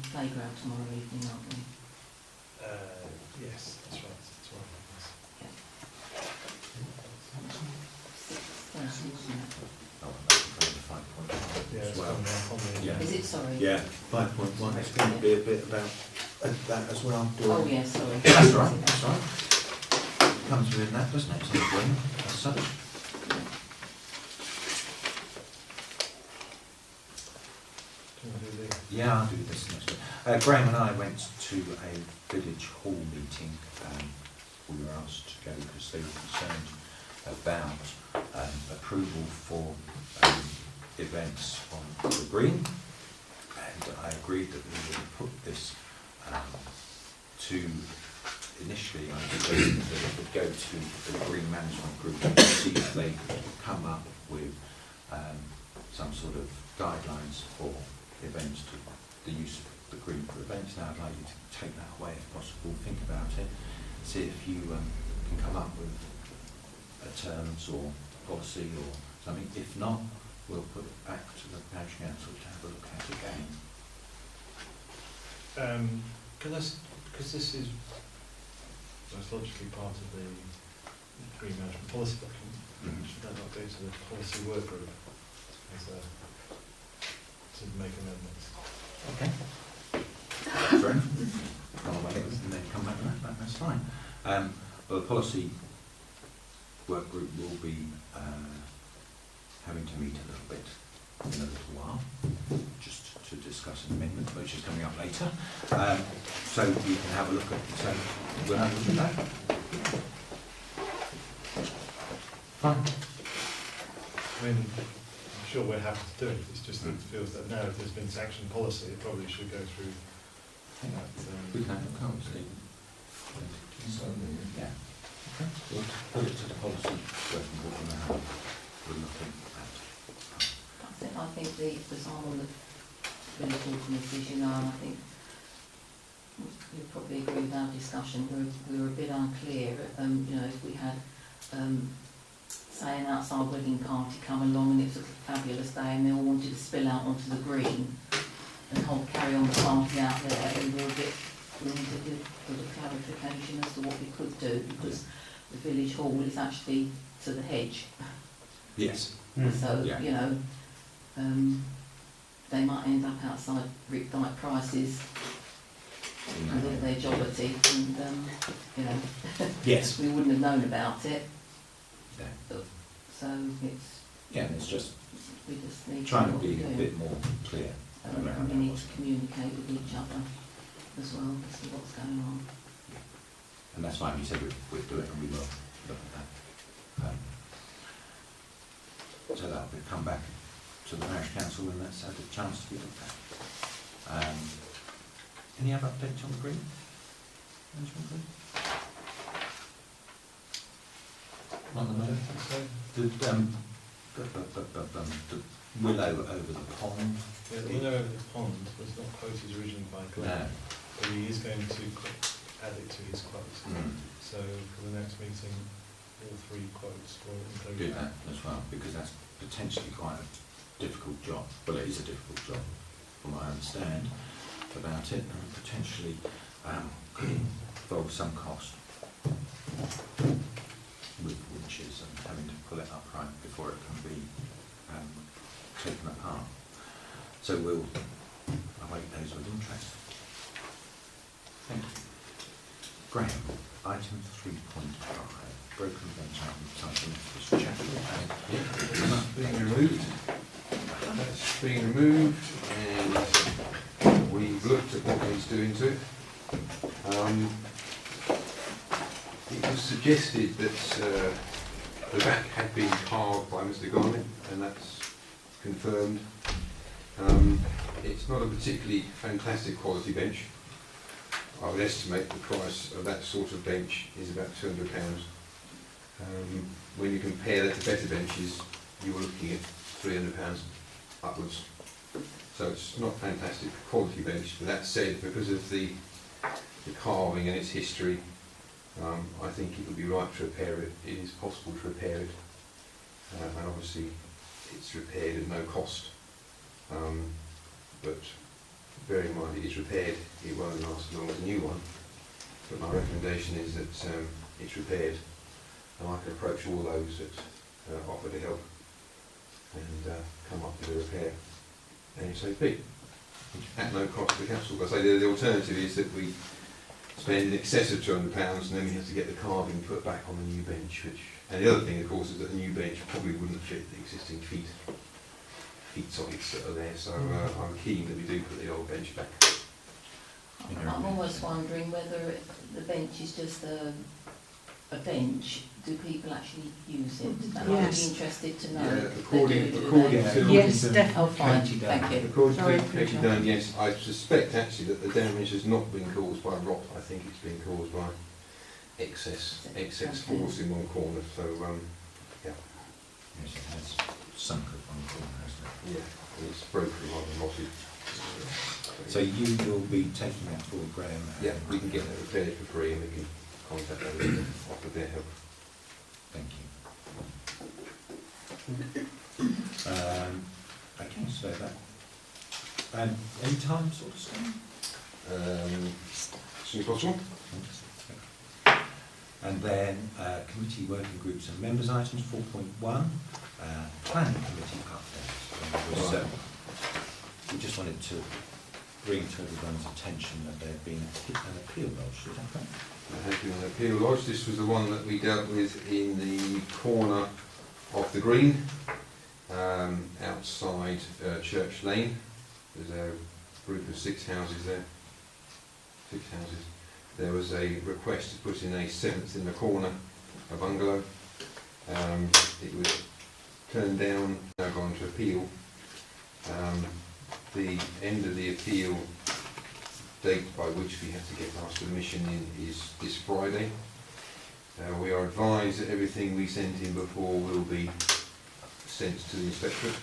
J: playground tomorrow evening, aren't we?
I: Yes, that's right. That's right. Yes.
J: Thursday, isn't it?
A: Oh, that's the 5.1
I: Yeah,
A: as
I: it's
A: well.
I: on the
A: Yeah.
J: Is it, sorry?
A: Yeah, 5.1, it's going to be a bit about that as well.
J: Oh, yes, sorry.
A: That's right, that's right. Comes within that, doesn't it? So that's sudden.
I: Do you want to do the-
A: Yeah, I'll do this next week. Graham and I went to a village hall meeting. We were asked to go because they were concerned about approval for events on the green, and I agreed that we would put this to initially. I suggested that it would go to the green management group to see if they could come up with some sort of guidelines for events, to the use of the green for events. Now I'd like you to take that away if possible, think about it, see if you can come up with terms or policy or something. If not, we'll put it back to the Parish Council to have a look at again.
I: Because this is most logically part of the Green Management Policy document, should that not go to the policy work group as to make amendments?
A: Okay. Fair enough. And then come back to that, that's fine. Well, the policy work group will be having to meet a little bit in a little while, just to discuss an amendment, which is coming up later. So you can have a look at, so we'll have a look at that. Fine.
I: I mean, I'm sure we're happy to do it, it's just that it feels that now if there's been sanctioned policy, it probably should go through that.
A: We can have a look, Steve. Yeah. Okay. We'll put it to the policy working group and have a look at that.
J: I think because I'm on the village hall committee, as you know, and I think you'll probably agree with our discussion, we were a bit unclear, you know, if we had, say, an outside wedding party come along and it was a fabulous day and they all wanted to spill out onto the green and carry on the party out there, we were a bit we wanted to put a clarification as to what we could do, because the village hall is actually to the hedge.
A: Yes.
J: So,
A: Yeah.
J: you know, they might end up outside Rick Dyke Price's with their jollity, and, you know,
A: Yes.
J: we wouldn't have known about it.
A: Yeah.
J: So it's,
A: Yeah, and it's just
J: we just need
A: trying
J: know
A: to
J: what
A: be
J: we're
A: a
J: doing.
A: bit more clear
J: And
A: around
J: we
A: that.
J: need to communicate with each other as well as to what's going on.
A: And that's why we said we'd do it, and we will look at that. So that will come back to the Parish Council when that's had a chance to be looked at. Any other updates on the green? Management green? On the moment? The willow over the pond.
I: Yeah, the willow over the pond was not quoted originally by Glenn,
A: No.
I: but he is going to add it to his quotes. So for the next meeting, all three quotes will include
A: Do that as well, because that's potentially quite a difficult job. Well, it is a difficult job, from what I understand about it, and potentially could involve some cost with winches and having to pull it upright before it can be taken apart. So we'll await those with interest. Thank you. Graham, item 3.5, broken bench item, Mr. Chapel.
M: That's being removed. That's being removed, and we've looked at what he's doing to it. It was suggested that the back had been carved by Mr. Garnett, and that's confirmed. It's not a particularly fantastic quality bench. I would estimate the price of that sort of bench is about £200. When you compare that to better benches, you were looking at £300 upwards. So it's not fantastic quality bench, but that said, because of the carving and its history, I think it would be right to repair it. It is possible to repair it, and obviously it's repaired at no cost. But bear in mind, it is repaired, it won't last as long as a new one. But my recommendation is that it's repaired, and I can approach all those that offer to help and come up with a repair ASAP at no cost to the council. But I say the alternative is that we spend in excess of £200 and then we have to get the carving put back on the new bench. And the other thing, of course, is that the new bench probably wouldn't fit the existing feet sockets that are there. So I'm keen that we do put the old bench back.
J: I'm almost wondering whether the bench is just a bench. Do people actually use it? That I'd be interested to know.
M: Yeah, according to
E: Yes,
J: Oh,
E: definitely.
J: fine, thank you.
M: According
E: Sorry,
M: to Katie
E: Peter.
M: Dunn, yes, I suspect actually that the damage has not been caused by rot. I think it's been caused by excess force in one corner. So yeah.
A: Yes, it has sunk at one corner, hasn't it?
M: Yeah, and it's broken rather than rotted.
A: So you will be taking that forward, Graham?
M: Yeah, we can get it repaired for free, and we can contact them and offer their help.
A: Thank you. Okay, so that. Any time sort of scheme?
M: As soon as possible.
A: And then committee working groups and members items 4.1, planning committee update. We just wanted to bring to everyone's attention that there had been an appeal lodged, is that correct?
M: There has been an appeal lodged. This was the one that we dealt with in the corner of the green, outside Church Lane. There's a group of 6 houses there. 6 houses. There was a request to put in a 7th in the corner, a bungalow. It was turned down, now gone to appeal. The end of the appeal date by which we have to get our submission in is this Friday. We are advised that everything we sent in before will be sent to the inspectorate.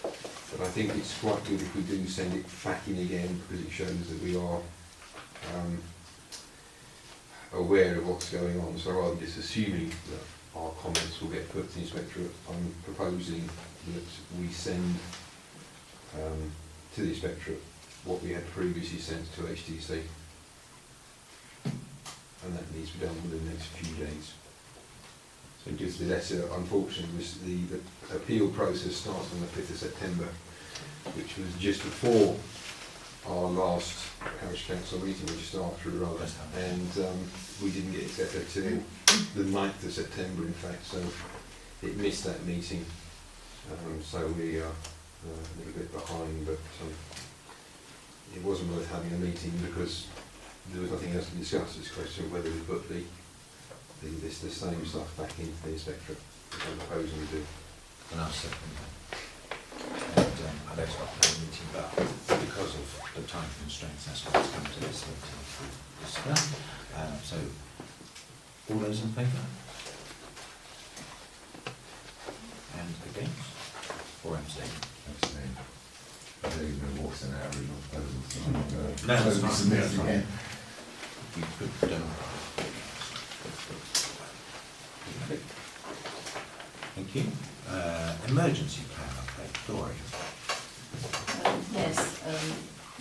M: But I think it's quite good if we do send it back in again, because it shows that we are aware of what's going on. So rather than just assuming that our comments will get put to the inspectorate, I'm proposing that we send to the inspectorate what we had previously sent to HTC, and that needs to be done within the next few days. So it gives the letter, unfortunately, the appeal process starts on the 5th of September, which was just before our last Parish Council meeting, or just after rather, and we didn't get its letter till the 9th of September, in fact, so it missed that meeting, so we are a little bit behind, but it wasn't worth having a meeting because there was nothing else to discuss. It's a question of whether we put the same stuff back into the inspectorate, which I'm proposing we do.
A: And I'll second that. And I don't stop the meeting, but because of the time constraints, that's why it's come to this meeting to discuss. So, all those in favour? And against? Or abstaining?
H: Abstain. I don't even know what's an original proposal.
A: No, that's fine. You could, thank you. Emergency plan update, Dory.
J: Yes,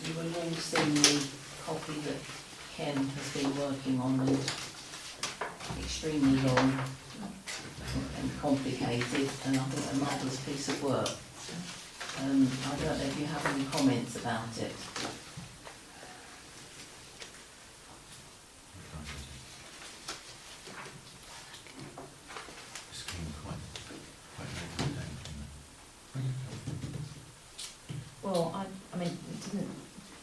J: you will all seen the copy that Ken has been working on, and extremely long and complicated, and I think a marvellous piece of work. I don't know if you have any comments about it.
K: Well, I mean, it didn't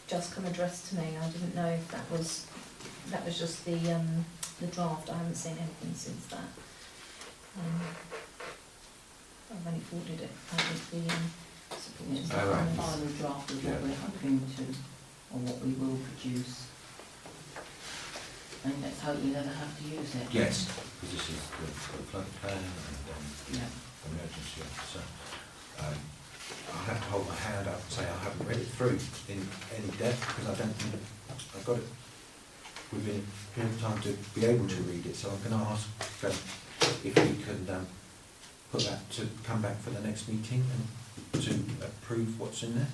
K: just come addressed to me. I didn't know if that was just the draft. I haven't seen anything since that. I've only forwarded it. I think the supporters.
J: It's the final draft of what we're hoping to, or what we will produce. And let's hope we never have to use it.
A: Yes, because this is the flood plan and emergency. So I'll have to hold my hand up and say I haven't read it through in any depth because I don't think I've got it within a period of time to be able to read it. So I'm going to ask if we can put that to come back for the next meeting and to approve what's in there.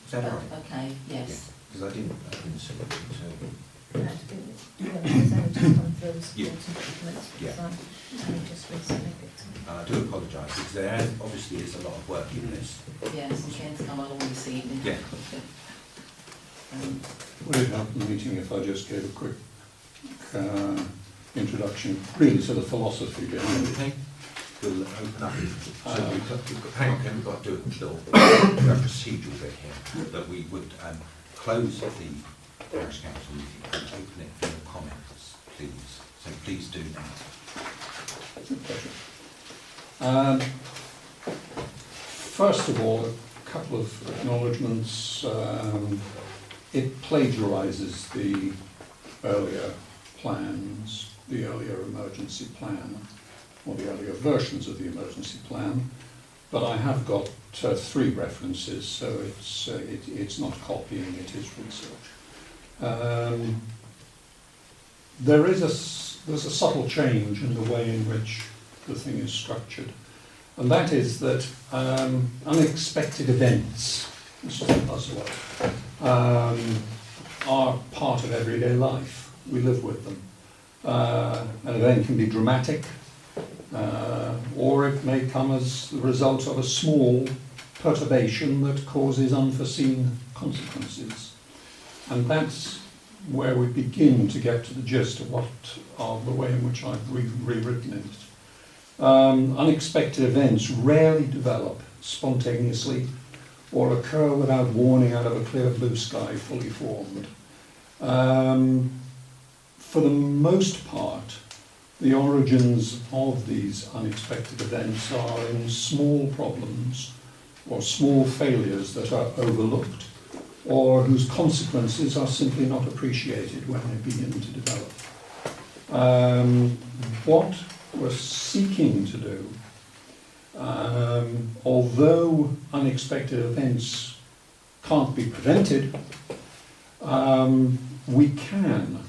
A: Is that all right?
J: Okay, yes.
A: Because I didn't see it until.
K: No, it's only just gone through the supporting documents.
A: Yeah.
K: It's only just recently picked up.
A: I do apologise because there obviously is a lot of work in this.
J: Yes, and Ken's come along this evening.
A: Yeah.
F: Would it help the meeting if I just gave a quick introduction, really, to the philosophy behind it?
A: Okay. We'll open up. So hang on, we've got to do a procedural bit here that we would close the Parish Council meeting and open it for your comments, please. So please do that.
F: First of all, a couple of acknowledgements. It plagiarises the earlier plans, the earlier emergency plan, or the earlier versions of the emergency plan, but I have got 3 references, so it's not copying, it is research. There's a subtle change in the way in which the thing is structured, and that is that unexpected events, this is a buzzword, are part of everyday life. We live with them. An event can be dramatic, or it may come as the result of a small perturbation that causes unforeseen consequences. And that's where we begin to get to the gist of the way in which I've rewritten it. Unexpected events rarely develop spontaneously or occur without warning out of a clear blue sky fully formed. For the most part, the origins of these unexpected events are in small problems or small failures that are overlooked or whose consequences are simply not appreciated when they begin to develop. What we're seeking to do, although unexpected events can't be prevented, we can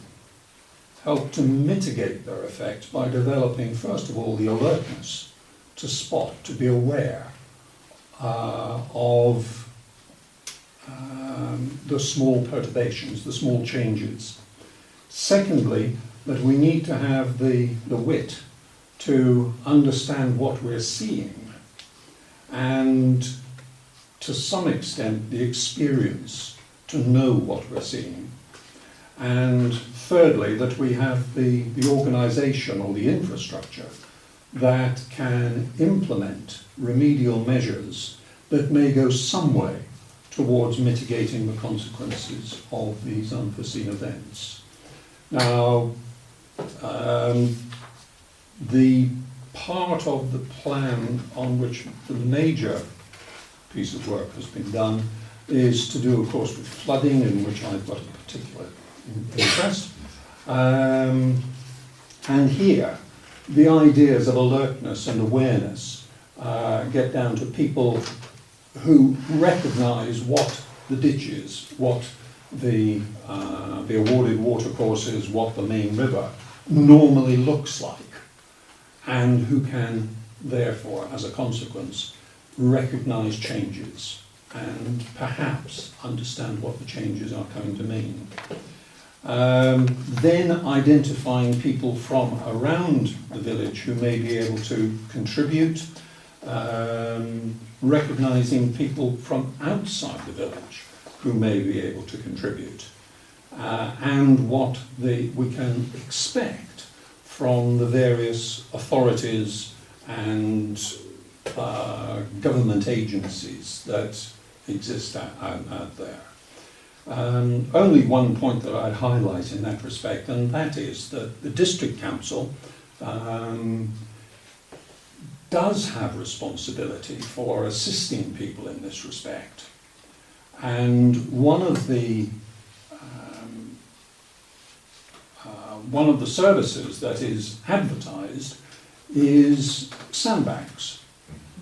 F: help to mitigate their effects by developing, first of all, the alertness to spot, to be aware of the small perturbations, the small changes. Secondly, but we need to have the wit to understand what we're seeing and to some extent the experience to know what we're seeing. And thirdly, that we have the organisation or the infrastructure that can implement remedial measures that may go some way towards mitigating the consequences of these unforeseen events. Now, the part of the plan on which the major piece of work has been done is to do, of course, with flooding, in which I've got a particular interest. And here, the ideas of alertness and awareness get down to people who recognise what the ditch is, what the awarded watercourse is, what the main river normally looks like, and who can, therefore, as a consequence, recognise changes and perhaps understand what the changes are going to mean. Then identifying people from around the village who may be able to contribute, recognising people from outside the village who may be able to contribute, and what we can expect from the various authorities and government agencies that exist out there. Only one point that I'd highlight in that respect, and that is that the District Council does have responsibility for assisting people in this respect. And one of the services that is advertised is sandbags.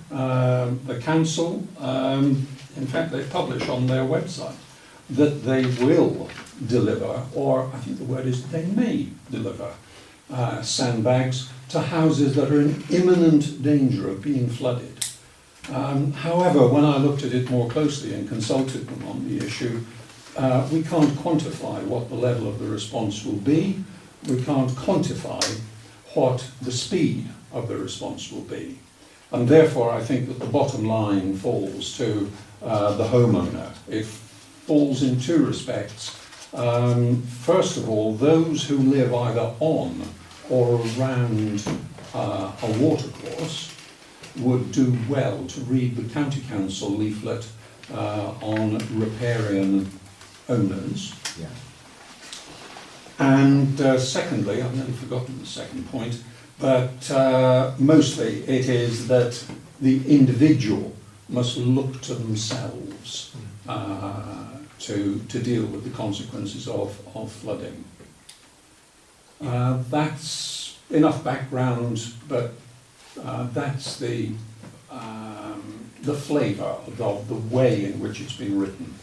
F: The council, in fact, they publish on their website that they will deliver, or I think the word is they may deliver, sandbags to houses that are in imminent danger of being flooded. However, when I looked at it more closely and consulted them on the issue, we can't quantify what the level of the response will be. We can't quantify what the speed of the response will be. And therefore, I think that the bottom line falls to the homeowner. It falls in two respects. First of all, those who live either on or around a watercourse would do well to read the County Council leaflet on riparian owners.
A: Yeah.
F: And secondly, I've nearly forgotten the second point, but mostly it is that the individual must look to themselves to deal with the consequences of flooding. That's enough background, but that's the flavour of the way in which it's been written.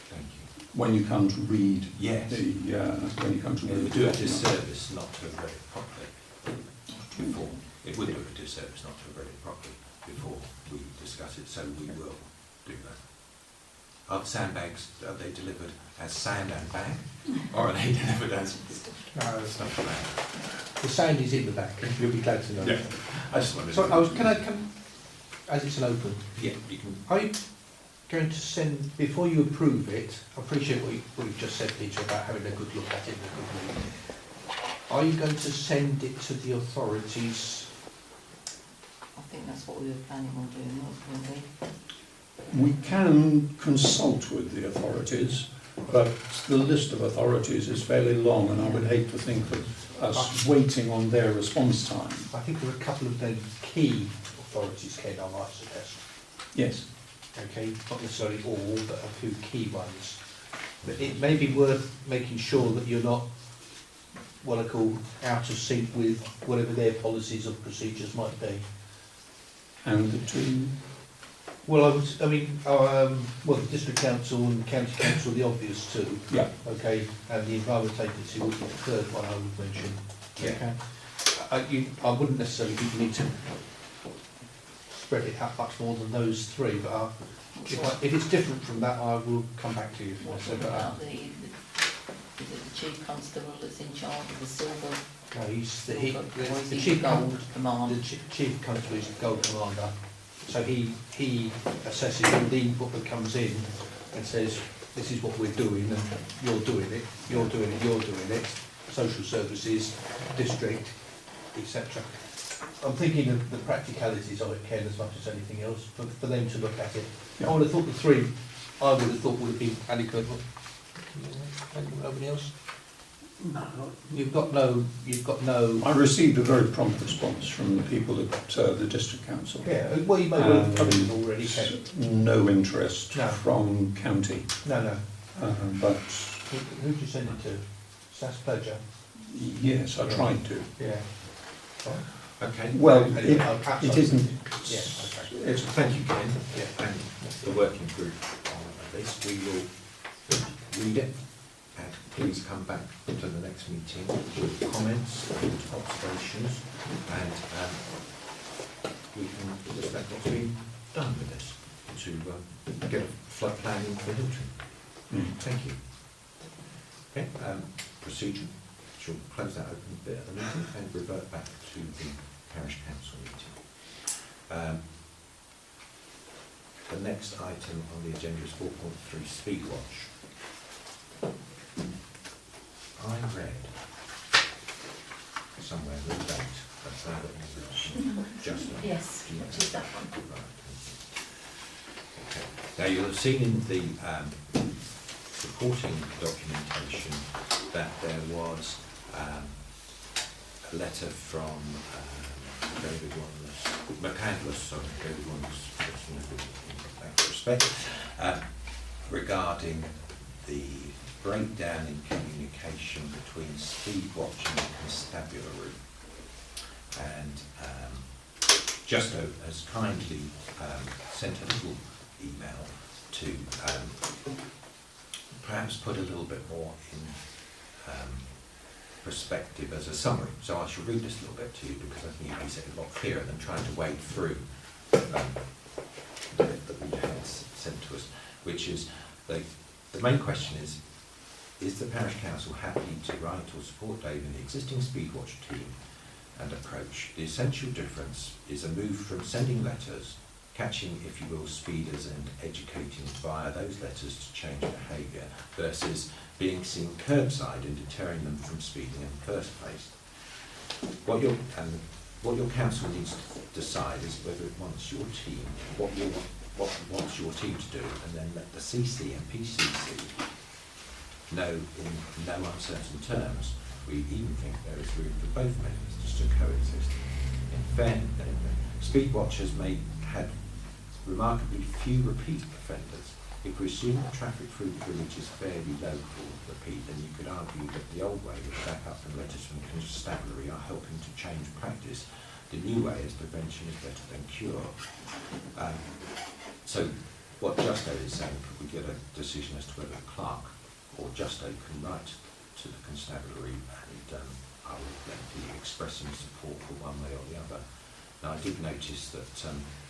A: Thank you.
F: When you come to read,
A: yes,
F: when you come to
A: it
F: read,
A: would do a disservice not to have read it properly before. It would do a disservice not to have read it properly before we discuss it. So we will do that. Are the sandbags, are they delivered as sand and bag, or are they delivered as stuff bag?
G: The sand is in the back. You'll be glad to know.
A: Yeah. I just wanted
G: So
A: to.
G: can I come, as it's an open,
A: Yeah, you can.
G: are you going to send, before you approve it, I appreciate what you've just said, Peter, about having a good look at it and a good read. Are you going to send it to the authorities?
J: I think that's what we were planning on doing, wasn't we?
F: We can consult with the authorities, but the list of authorities is fairly long, and I would hate to think of us waiting on their response time.
G: I think there are a couple of the key authorities, Ken, I might suggest.
F: Yes.
G: Okay, not necessarily all, but a few key ones. But it may be worth making sure that you're not what I call out of sync with whatever their policies or procedures might be.
F: And the two.
G: Well, the District Council and County Council are the obvious two.
F: Yeah.
G: Okay, and the Environment Agency would be the third one I would mention.
F: Yeah.
G: Okay. I wouldn't necessarily think you need to spread it out much more than those three, but if it's different from that, I will come back to you.
J: What about Is it the Chief Constable that's in charge of the silver?
G: No, he's the,
J: or is
G: the
J: he
G: chief
J: the gold command?
G: The chief constable is the gold commander. So he assesses all the input that comes in and says, this is what we're doing, and you're doing it, you're doing it, you're doing it. Social services, district, etc. I'm thinking of the practicalities of it, Ken, as much as anything else, for them to look at it.
F: Yeah.
G: I would have thought the three, I would have thought would have been adequate. Nobody else?
L: No,
G: You've got no.
F: I received a very prompt response from the people at the district council.
G: Yeah, well, you may well have covered it already, Ken.
F: No interest
G: No.
F: from county,
G: No.
F: but
G: Who did you send it to? SAS Pledger?
F: yes, I tried to.
G: Yeah.
A: Okay.
F: Well,
G: Perhaps
F: it
G: I-
F: isn't.
G: Yeah, okay.
F: It's
A: Thank you, Ken,
G: Yeah.
A: and the working group on this. We will read it, and please come back to the next meeting with comments and observations, and we can discuss what's been done with this to get a flood plan in for Hilton. Thank you. Okay, procedure. She'll close that open bit of the meeting and revert back to the Parish Council meeting. The next item on the agenda is 4.3 Speed Watch. I read somewhere the date of that just now.
J: Yes, which is that one.
A: Right. Okay. Now you'll have seen in the supporting documentation that there was a letter from David McCandless, David in that respect, regarding the breakdown in communication between speed watching and constabulary. And Justo has kindly sent a little email to perhaps put a little bit more in perspective as a summary. So I shall read this a little bit to you because I think it makes it a lot clearer than trying to wade through the bit that we had sent to us, which is the main question is the Parish Council happy to write or support Dave in the existing Speedwatch team and approach? The essential difference is a move from sending letters, catching, if you will, speeders and educating via those letters to change behaviour, versus being seen curbside and deterring them from speeding in the first place. What your council needs to decide is whether it wants your team, what it wants your team to do, and then let the CC and PCC know in no uncertain terms. We even think there is room for both mechanisms to coexist. In fairness, Speedwatch has had remarkably few repeat offenders. If we assume that traffic through the village is fairly low for repeat, then you could argue that the old way with backup and letters from constabulary are helping to change practice. The new way is prevention is better than cure. So what Justo is saying, could we get a decision as to whether the clerk or Justo can write to the constabulary and I will then be expressing support for one way or the other. Now I did notice that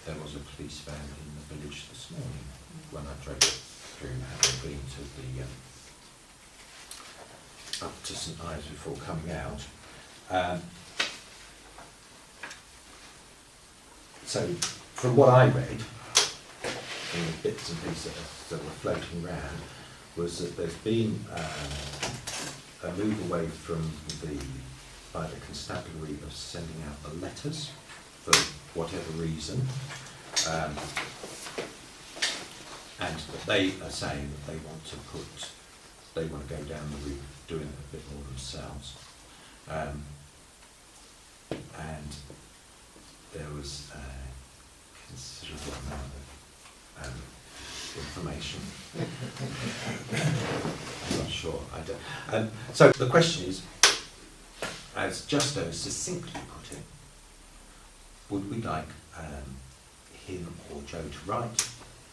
A: there was a police van in the village this morning when I drove through, having been to the up to St Ives before coming out. So from what I read, in the bits and pieces that were floating around, was that there's been a move away from by the constabulary of sending out the letters for whatever reason, and they are saying that they want to go down the route of doing it a bit more themselves, and there was a considerable amount of information. I'm not sure. I don't. So the question is, as Justo succinctly put it, would we like him or Joe to write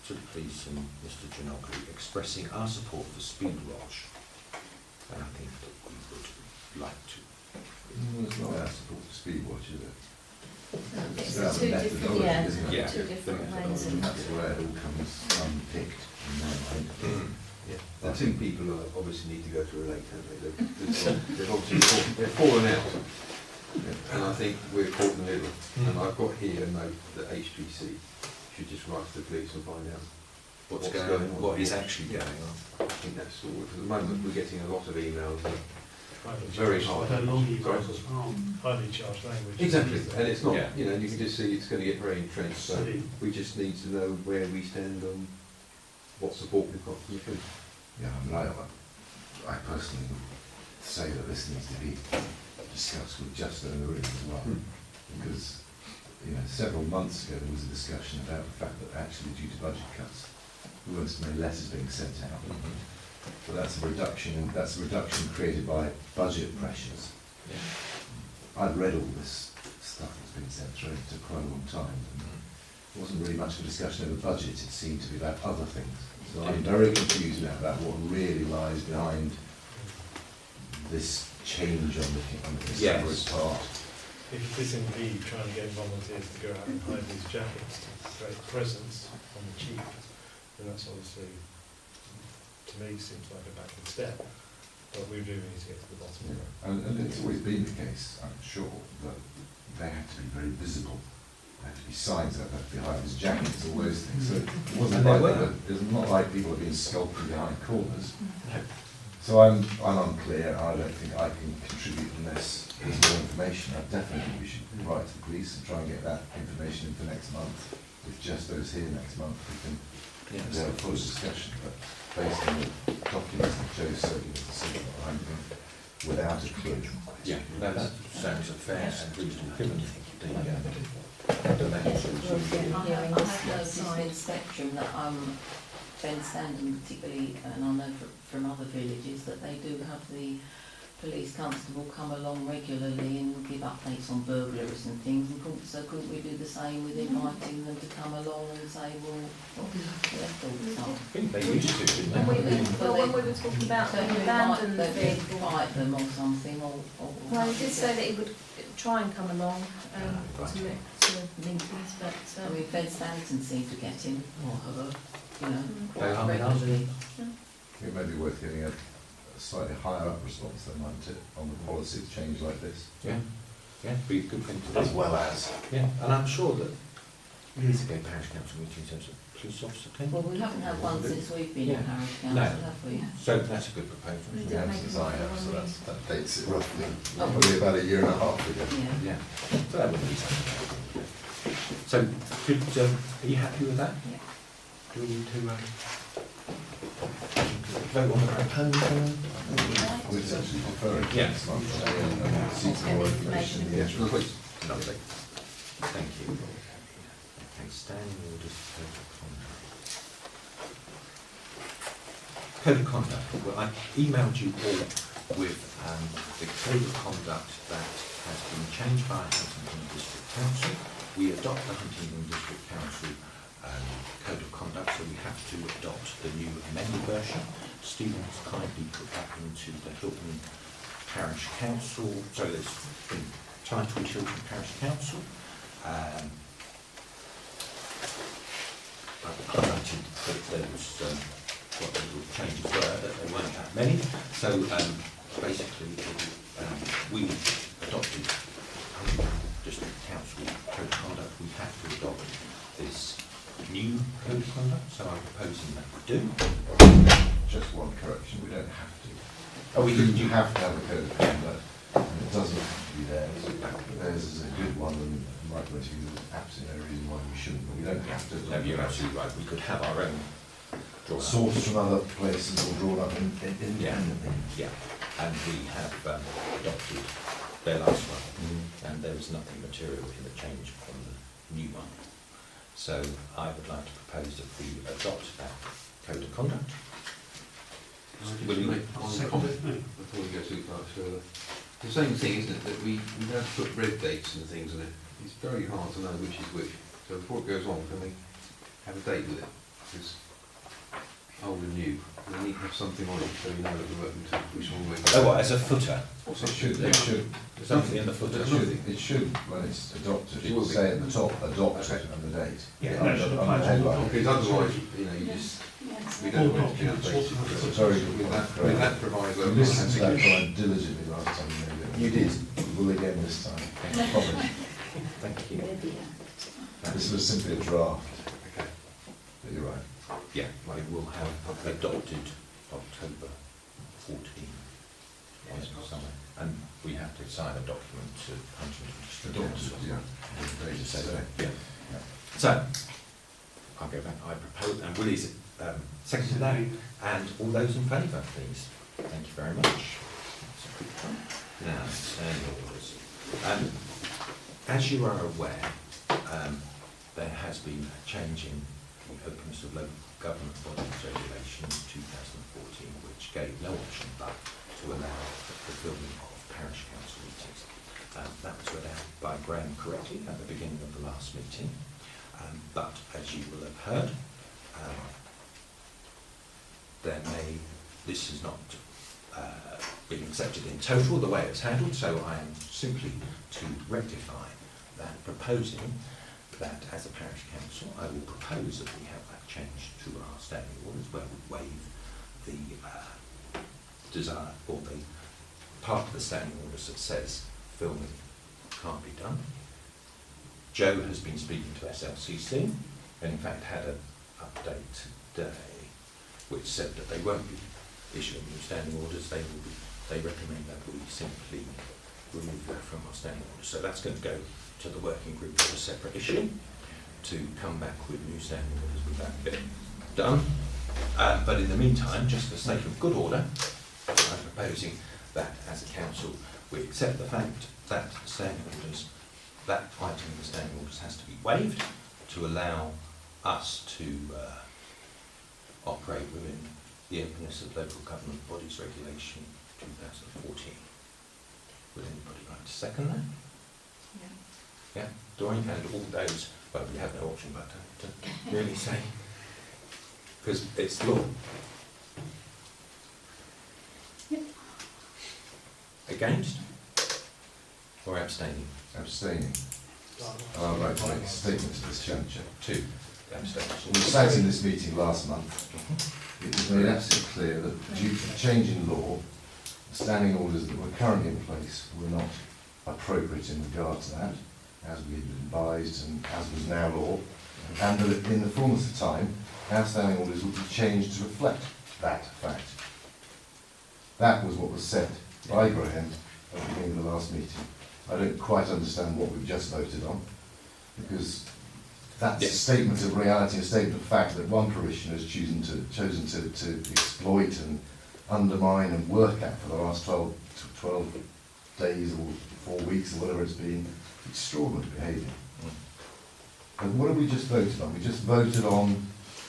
A: to the police and Mr. Ginoglu expressing our support for Speedwatch? And I think that we would like to.
H: Well, it's not our support for Speedwatch, is it?
J: It's
H: about
J: two
H: the
J: different,
H: methodology,
J: yeah,
H: isn't it?
A: Yeah.
J: two different ways.
H: And that's where it all comes unpicked in my mind.
M: I think people obviously need to go through a lake, don't they? They've obviously they've fallen out. And I think we're caught in the middle. And I've got here a note that HPC should just write to the police and find out
A: what's going on, what is actually going on.
M: I think that's all. At the moment, we're getting a lot of emails. And
I: Highly
M: very
I: charged-
M: hard.
L: They're long emails as well.
I: Highly charged language.
M: Exactly, and it's not,
A: Yeah.
M: you know, you can just see it's going to get very entrenched, so
L: See.
M: we just need to know where we stand on what support we've got from the police.
H: Yeah, I mean, I personally say that this needs to be discussed with Justo in the room as well, because, you know, several months ago there was a discussion about the fact that actually due to budget cuts, there weren't so many letters being sent out. But that's a reduction created by budget pressures. I've read all this stuff that's been sent through for quite a long time, and it wasn't really much of a discussion over budget, it seemed to be about other things. So I'm very confused now about what really lies behind this change on the Conservative part.
I: If it is indeed trying to get volunteers to go out and hide these jackets to create presence on the cheap, then that's obviously, to me, seems like a backward step. But we do need to get to the bottom of it.
H: And it's always been the case, I'm sure, that they have to be very visible. There have to be signs that have to be behind his jackets, all those things. So it wasn't it's not like people have been skulking behind corners. So I'm unclear. I don't think I can contribute unless there's more information. I definitely think we should write to the police and try and get that information in for next month. If just those here next month, we can have a full discussion. But based on the documents that Joe's circulated to see behind them, without a clue.
A: Yeah, no, that sounds fair and reasonable given the dimensions.
J: I have noticed in Spectrum that Ben Standon particularly, and I know from other villages, that they do have the police constable come along regularly and give updates on burglaries and things. And so couldn't we do the same with inviting them to come along and say, well, what their thoughts are?
A: I think they used to, didn't they?
K: When we were talking about the abandoned vehicle,
J: invite them or something, or
K: well, he did say that he would try and come along to meetings, but
J: I mean, Ben Stanton seemed to get him or her, you know,
A: They are,
J: quite regularly.
H: It may be worth getting a slightly higher up response than mine on the policy change like this.
A: Yeah, be a good thing to do.
H: As well as.
A: Yeah, and I'm sure that years ago Parish Council meetings, there was a police officer came.
J: Well, we haven't had one since we've been
A: Yeah.
J: at Parish
A: No.
J: Council, have we?
A: So that's a good proposal.
H: We have since I have, so that dates it roughly, probably about a year and a half ago.
J: Yeah.
A: Yeah, so that wouldn't be something. So, are you happy with that?
J: Yeah.
A: Do we need to vote on the proposal?
H: We're essentially preferring
A: Yeah.
H: next month, and see some more information in the
M: Yes,
H: interim.
M: please.
A: Lovely. Thank you. Okay, standing orders, code of conduct. Code of conduct. Well, I emailed you all with the code of conduct that has been changed by Huntingdon District Council. We adopt the Huntingdon District Council code of conduct, so we have to adopt the new amended version. Stephen has kindly put that into the Hilton Parish Council, so it's been titled Hilton Parish Council. I've highlighted that there was what the little changes were, that there weren't that many. So basically, we adopted District Council code of conduct. We have to adopt this new code of conduct, so I'm proposing that we do.
H: Just one correction, we don't have to.
A: Oh, we do.
H: You have to have a code of conduct, and it doesn't have to be theirs. Theirs is a good one, and my point of view, there's absolutely no reason why we shouldn't, but we don't have to.
A: No, you're absolutely right. We could have our own drawn up.
H: Sourced from other places or drawn up independently.
A: Yeah, and we have adopted their last one, and there was nothing material in the change from the new one. So I would like to propose that we adopt that code of conduct.
M: Will you make one comment before we go too far further? The same thing, isn't it, that we have to put red dates and things on it. It's very hard to know which is which. So before it goes on, can we have a date with it? Because old and new, we need to have something on it so we know that we're working to which one we're
A: Oh, what, as a footer?
H: It should,
A: Something in the footer?
H: it should, when it's adopted,
M: It
H: it
M: will
H: will
M: be.
H: say at the top, adopted and the date.
L: Yeah,
H: on
L: that
H: the-
L: should
H: on
L: apply
H: the
L: to all
H: headline.
M: Because otherwise, you know, you just,
C: Yeah.
M: We don't want to do that basic.
H: Sorry,
M: With that proviso.
H: I listened to that quite diligently last time. You did. We will again this time. I promise.
A: Thank you.
H: This was simply a draft.
M: Okay.
H: But you're right.
A: Yeah, we will have adopted October 14. Somewhere. And we have to sign a document to
H: Adopted, yeah. They just say that.
A: Yeah. So, I'll go back. I propose, and Willie's second to that. And all those in favour, please. Thank you very much. That's a quick one. Now, standing orders. As you are aware, there has been a change in the Openness of Local Government Bodies Regulation 2014, which gave no option but to allow the filming of Parish Council meetings. That was read out by Graham correctly at the beginning of the last meeting, but as you will have heard, this has not been accepted in total the way it's handled, so I am simply to rectify that, proposing that as a parish council I will propose that we have that change to our standing orders where we waive the desire or the part of the standing orders that says filming can't be done. Joe has been speaking to SLCC and in fact had an update today which said that they won't be issuing new standing orders. They recommend that we simply remove that from our standing orders. So that's going to go to the working group as a separate issue to come back with new standing orders with that bit done. But in the meantime, just for the sake of good order, I'm proposing that as a council we accept the fact that standing orders, that item in the standing orders has to be waived to allow us to operate within the Openness of Local Government Bodies Regulation 2014. Would anybody like to second that? Yeah. Yeah, Doreen, and all those, well, we have no option but to really say, because it's law.
C: Yep.
A: Against? Or abstaining?
H: Abstaining. I'd like to make a statement to this juncture.
A: Two. Abstentions.
H: We sat in this meeting last month. It was made absolutely clear that due to the change in law, the standing orders that were currently in place were not appropriate in regard to that, as we had been advised and as was now law, and that in the fullness of time, our standing orders would be changed to reflect that fact. That was what was said by Graham at the beginning of the last meeting. I don't quite understand what we've just voted on, because that's a statement of reality, a statement of fact that one parishioner has chosen to exploit and undermine and work at for the last 12 days or 4 weeks or whatever it's been. Extraordinary behaviour. And what have we just voted on? We just voted on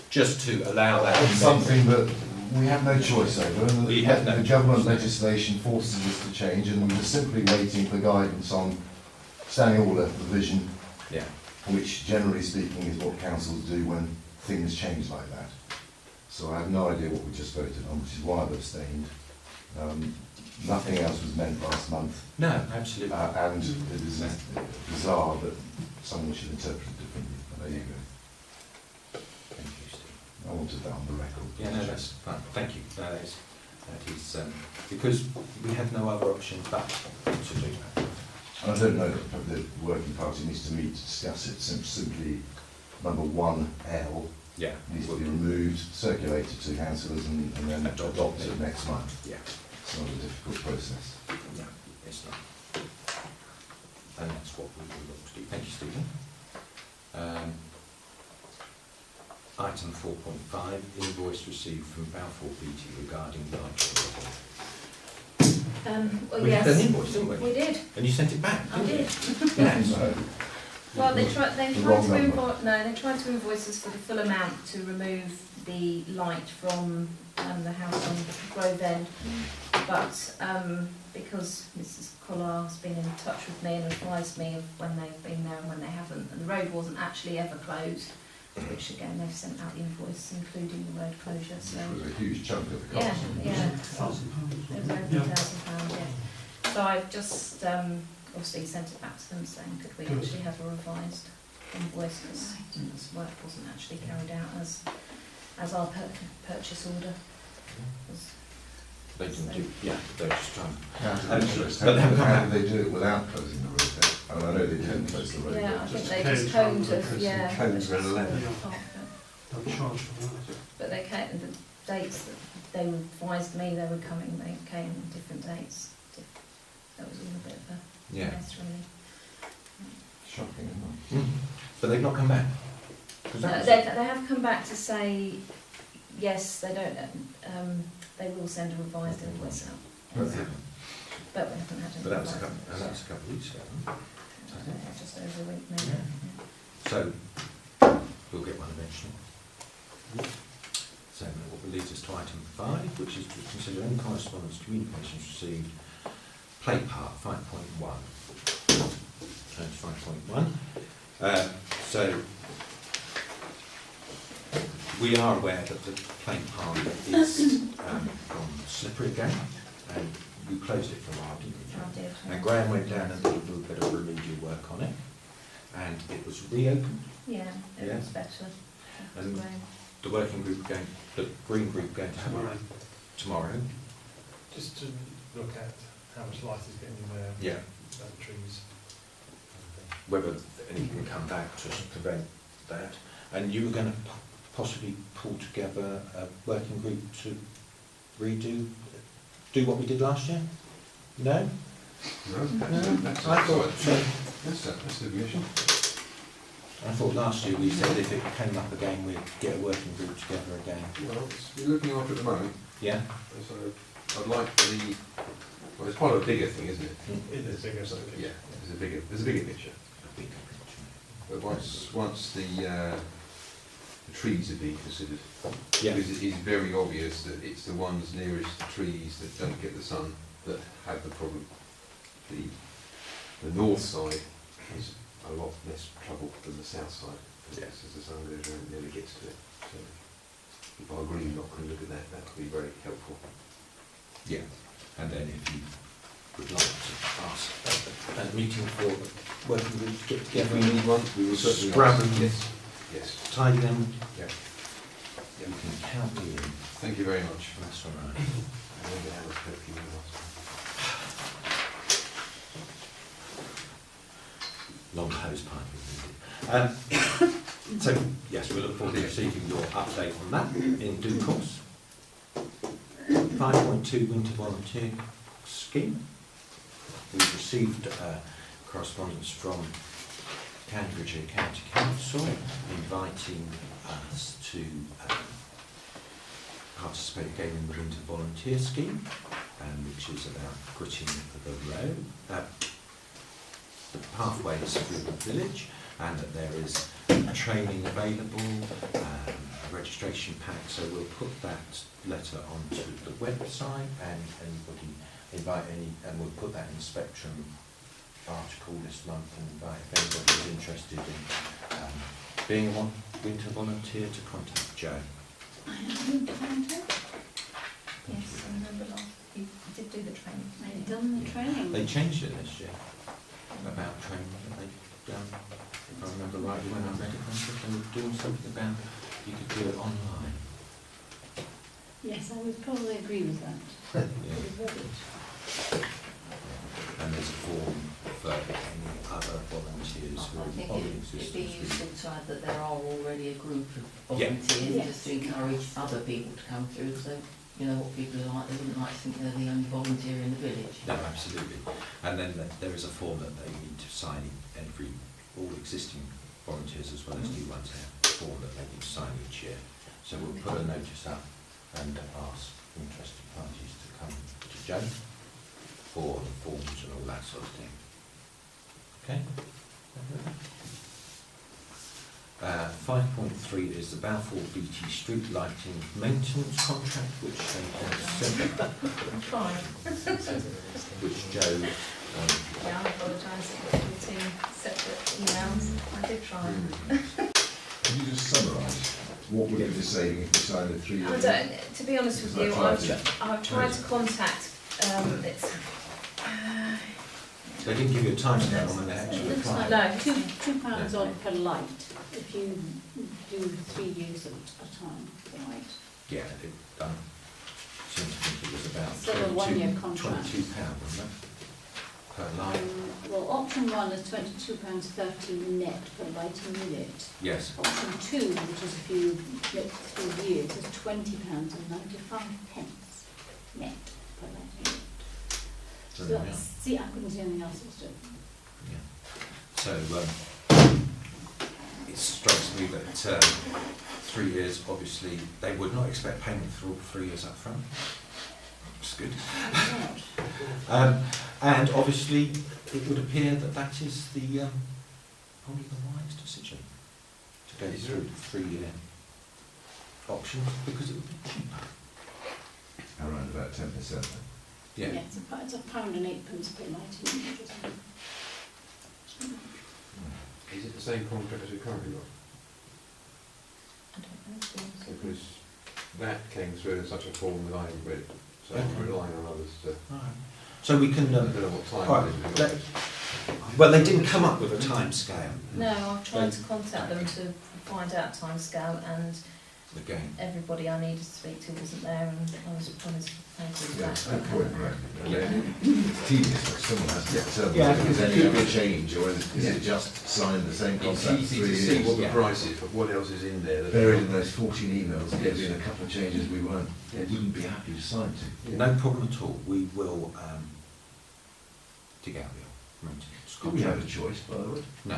A: just to allow that
H: something that we have no choice over, and
A: the
H: government legislation forces us to change, and we're simply waiting for guidance on standing order provision, which generally speaking is what councils do when things change like that. So I have no idea what we just voted on, which is why I've abstained. Nothing else was meant last month.
A: No, absolutely.
H: And it is bizarre that someone should interpret it differently. But there you go.
A: Thank you, Steve.
H: I wanted that on the record.
A: Yeah, no, that's fine. Thank you. No, that is because we have no other option but to do that.
H: I don't know that the working party needs to meet to discuss it. Simply, number 1L needs to be removed, circulated to councillors, and then adopted next month.
A: Yeah.
H: It's not a difficult process.
A: No, it's not. And that's what we will look to do. Thank you, Stephen. Item 4.5, invoice received from Balfour Beatty regarding light.
K: Well,
A: We
K: yes.
A: had an invoice, didn't we?
K: We did.
A: And you sent it back,
K: I
A: didn't
K: did.
A: you? Yes.
K: Well, they tried to invoice us for the full amount to remove the light from the house on Grove End, but because Mrs. Collard has been in touch with me and advised me of when they've been there and when they haven't, and the road wasn't actually ever closed, which again they've sent out the invoice including the road closure. So
H: it was a huge chunk of the cost.
K: yeah, it was over £1,000. Yeah. So I've just obviously sent it back to them saying could we actually have a revised invoice because this work wasn't actually carried out as our purchase order.
A: They didn't do, yeah, they're just trying.
H: Interest.
A: But they haven't come
H: How
A: back.
H: do they do it without closing the road then? I mean, I know they didn't close the road.
K: Yeah, I
H: but
K: think
L: just
K: they
L: cones
K: just
L: around
K: coned
L: the
K: of,
L: prison,
K: yeah.
H: cones around the lane.
L: Don't charge for that.
K: But they came, the dates that they advised me they were coming, they came different dates. That was all a bit of a
A: Yeah.
K: mess, really.
H: Shocking, isn't
A: But they've not come back. 'Cause that was
K: They have come back to say, yes, they don't, they will send a revised invoice out.
H: it?
K: But we haven't had any.
A: But that was a
K: revised
A: couple, and that was a couple of weeks ago. wasn't
K: Just over a week maybe.
A: Yeah.
K: Yeah.
A: it? So, we'll get one eventually. So, what leads us to item 5, which is to consider any correspondence, communications received, play part 5.1. Turn to 5.1. So, we are aware that the play part is gone slippery again, and we closed it for a while, didn't we?
K: I did.
A: And Graham went down and did a little bit of remedial work on it, and it was reopened.
K: Yeah, it
A: Yeah.
K: was better.
A: And
K: Graham.
A: the working group going, the green group going to have
L: Tomorrow.
A: it tomorrow.
I: Just to look at how much light is getting in there,
A: Yeah.
I: trees.
A: Whether anything can come back to prevent that. And you were going to possibly pull together a working group to do what we did last year? No?
H: No? That's
A: I thought,
H: that's the mission.
A: I thought last year we said if it came up again, we'd get a working group together again.
H: Well, we're looking after it at the moment,
A: Yeah?
H: so I'd like well, it's part of a bigger thing, isn't it?
I: It is bigger, so
H: Yeah, there's a bigger picture. But once the trees have been considered,
A: Yeah.
H: because it is very obvious that it's the ones nearest the trees that don't get the sun that have the problem. The north side is a lot less trouble than the south side, because as the sun goes around, it nearly gets to it. So if our green lot can look at that, that would be very helpful.
A: Yeah. And then if you would like to ask a meeting for working group to get together.
H: If we need one, we will certainly
A: Scrub
H: ask.
A: them.
H: Yes.
A: Tidy them.
H: Yeah.
A: You can count me in.
H: Thank you very much.
A: That's all right.
H: I wonder how much perfume you lost.
A: Long hose pipe. So, yes, we look forward to receiving your update on that in due course. 5.2 Winter Volunteer Scheme. We've received correspondence from Cambridgeshire County Council inviting us to participate again in the Winter Volunteer Scheme, which is about gritting the road, the pathways through the village, and that there is training available, a registration pack, so we'll put that letter onto the website and we'll put that in the Spectrum article this month and invite if anybody is interested in being a winter volunteer to contact Joe.
K: I am in contact. Yes, I remember you did do the training.
C: They've done the training.
A: They changed it this year about training that they've done, if I remember rightly, when I read it, they were doing something about you could do it online.
C: Yes, I would probably agree with that.
A: Yeah.
C: We've read it.
A: And there's a form for any other volunteers who
J: I
A: are
J: think
A: already
J: it'd be
A: existing.
J: useful to add that there are already a group of
A: Yeah.
J: volunteers,
C: Yes.
J: just to encourage other people to come through, so you know what people are like, they wouldn't like to think they're the only volunteer in the village.
A: No, absolutely. And then there is a form that they need to sign in all existing volunteers as well as new ones have a form that they need to sign each year. So we'll put a notice up and ask interested parties to come to Joe for the forms and all that sort of thing. Okay? 5.3 is the Balfour BT street lighting maintenance contract, which they have sent,
K: I'm trying.
A: which Joe
K: Yeah, I apologise for the 2 separate emails. I did try.
H: Can you just summarise what would be the saving if we signed a 3-year?
K: I don't, to be honest with you, I've tried to contact,
A: They didn't give you a time scale on when they actually applied.
C: No, £2 odd per light if you do 3 years at a time, right?
A: Yeah, it seemed to think it was about
C: So a one-year contract.
A: £22, wasn't it? Per light.
C: Well, option 1 is £22.30 net per lighting unit.
A: Yes.
C: Option 2, which is if you flip 3 years, is £20.95 net per lighting unit. So
A: Brilliant,
C: that's, see, I couldn't see anything else it was doing.
A: Yeah. So it strikes me that 3 years, obviously, they would not expect payment for all 3 years up front. It's good. And obviously, it would appear that that is the probably the wise decision to go through the 3-year option because it would be cheaper.
H: Around about 10%.
A: Yeah.
C: Yeah, it's £1.08 per lighting unit, isn't it?
M: Is it the same contract as we currently got?
K: I don't know.
M: Because that came through in such a form that I haven't read, so I'm
A: Okay.
M: relying on others to.
A: So we can.
M: I don't know what time
A: Right,
M: it is.
A: well, they didn't come up with a time scale.
K: No, I've tried to contact them to find out timescale, and
A: Again.
K: everybody I needed to speak to wasn't there, and I was promised to thank you for
H: Yeah,
K: that.
H: it's no point, right? It's tedious, but someone has to determine
A: Yeah,
H: if there's
M: it
H: any
M: could
H: other
M: be-
H: change, or is it just signed the same
M: It's
H: contract for
M: easy
H: 3
M: to
H: years?
M: see what the
A: Yeah.
M: price is, but what else is in there? that-
H: Buried in those 14 emails, there
M: Yes.
H: have been a couple of changes we
M: Yes.
H: wouldn't be happy to sign to.
M: Yeah.
A: No problem at all. We will dig out the maintenance
H: Do we have a
A: contract.
H: choice, by the way?
A: No,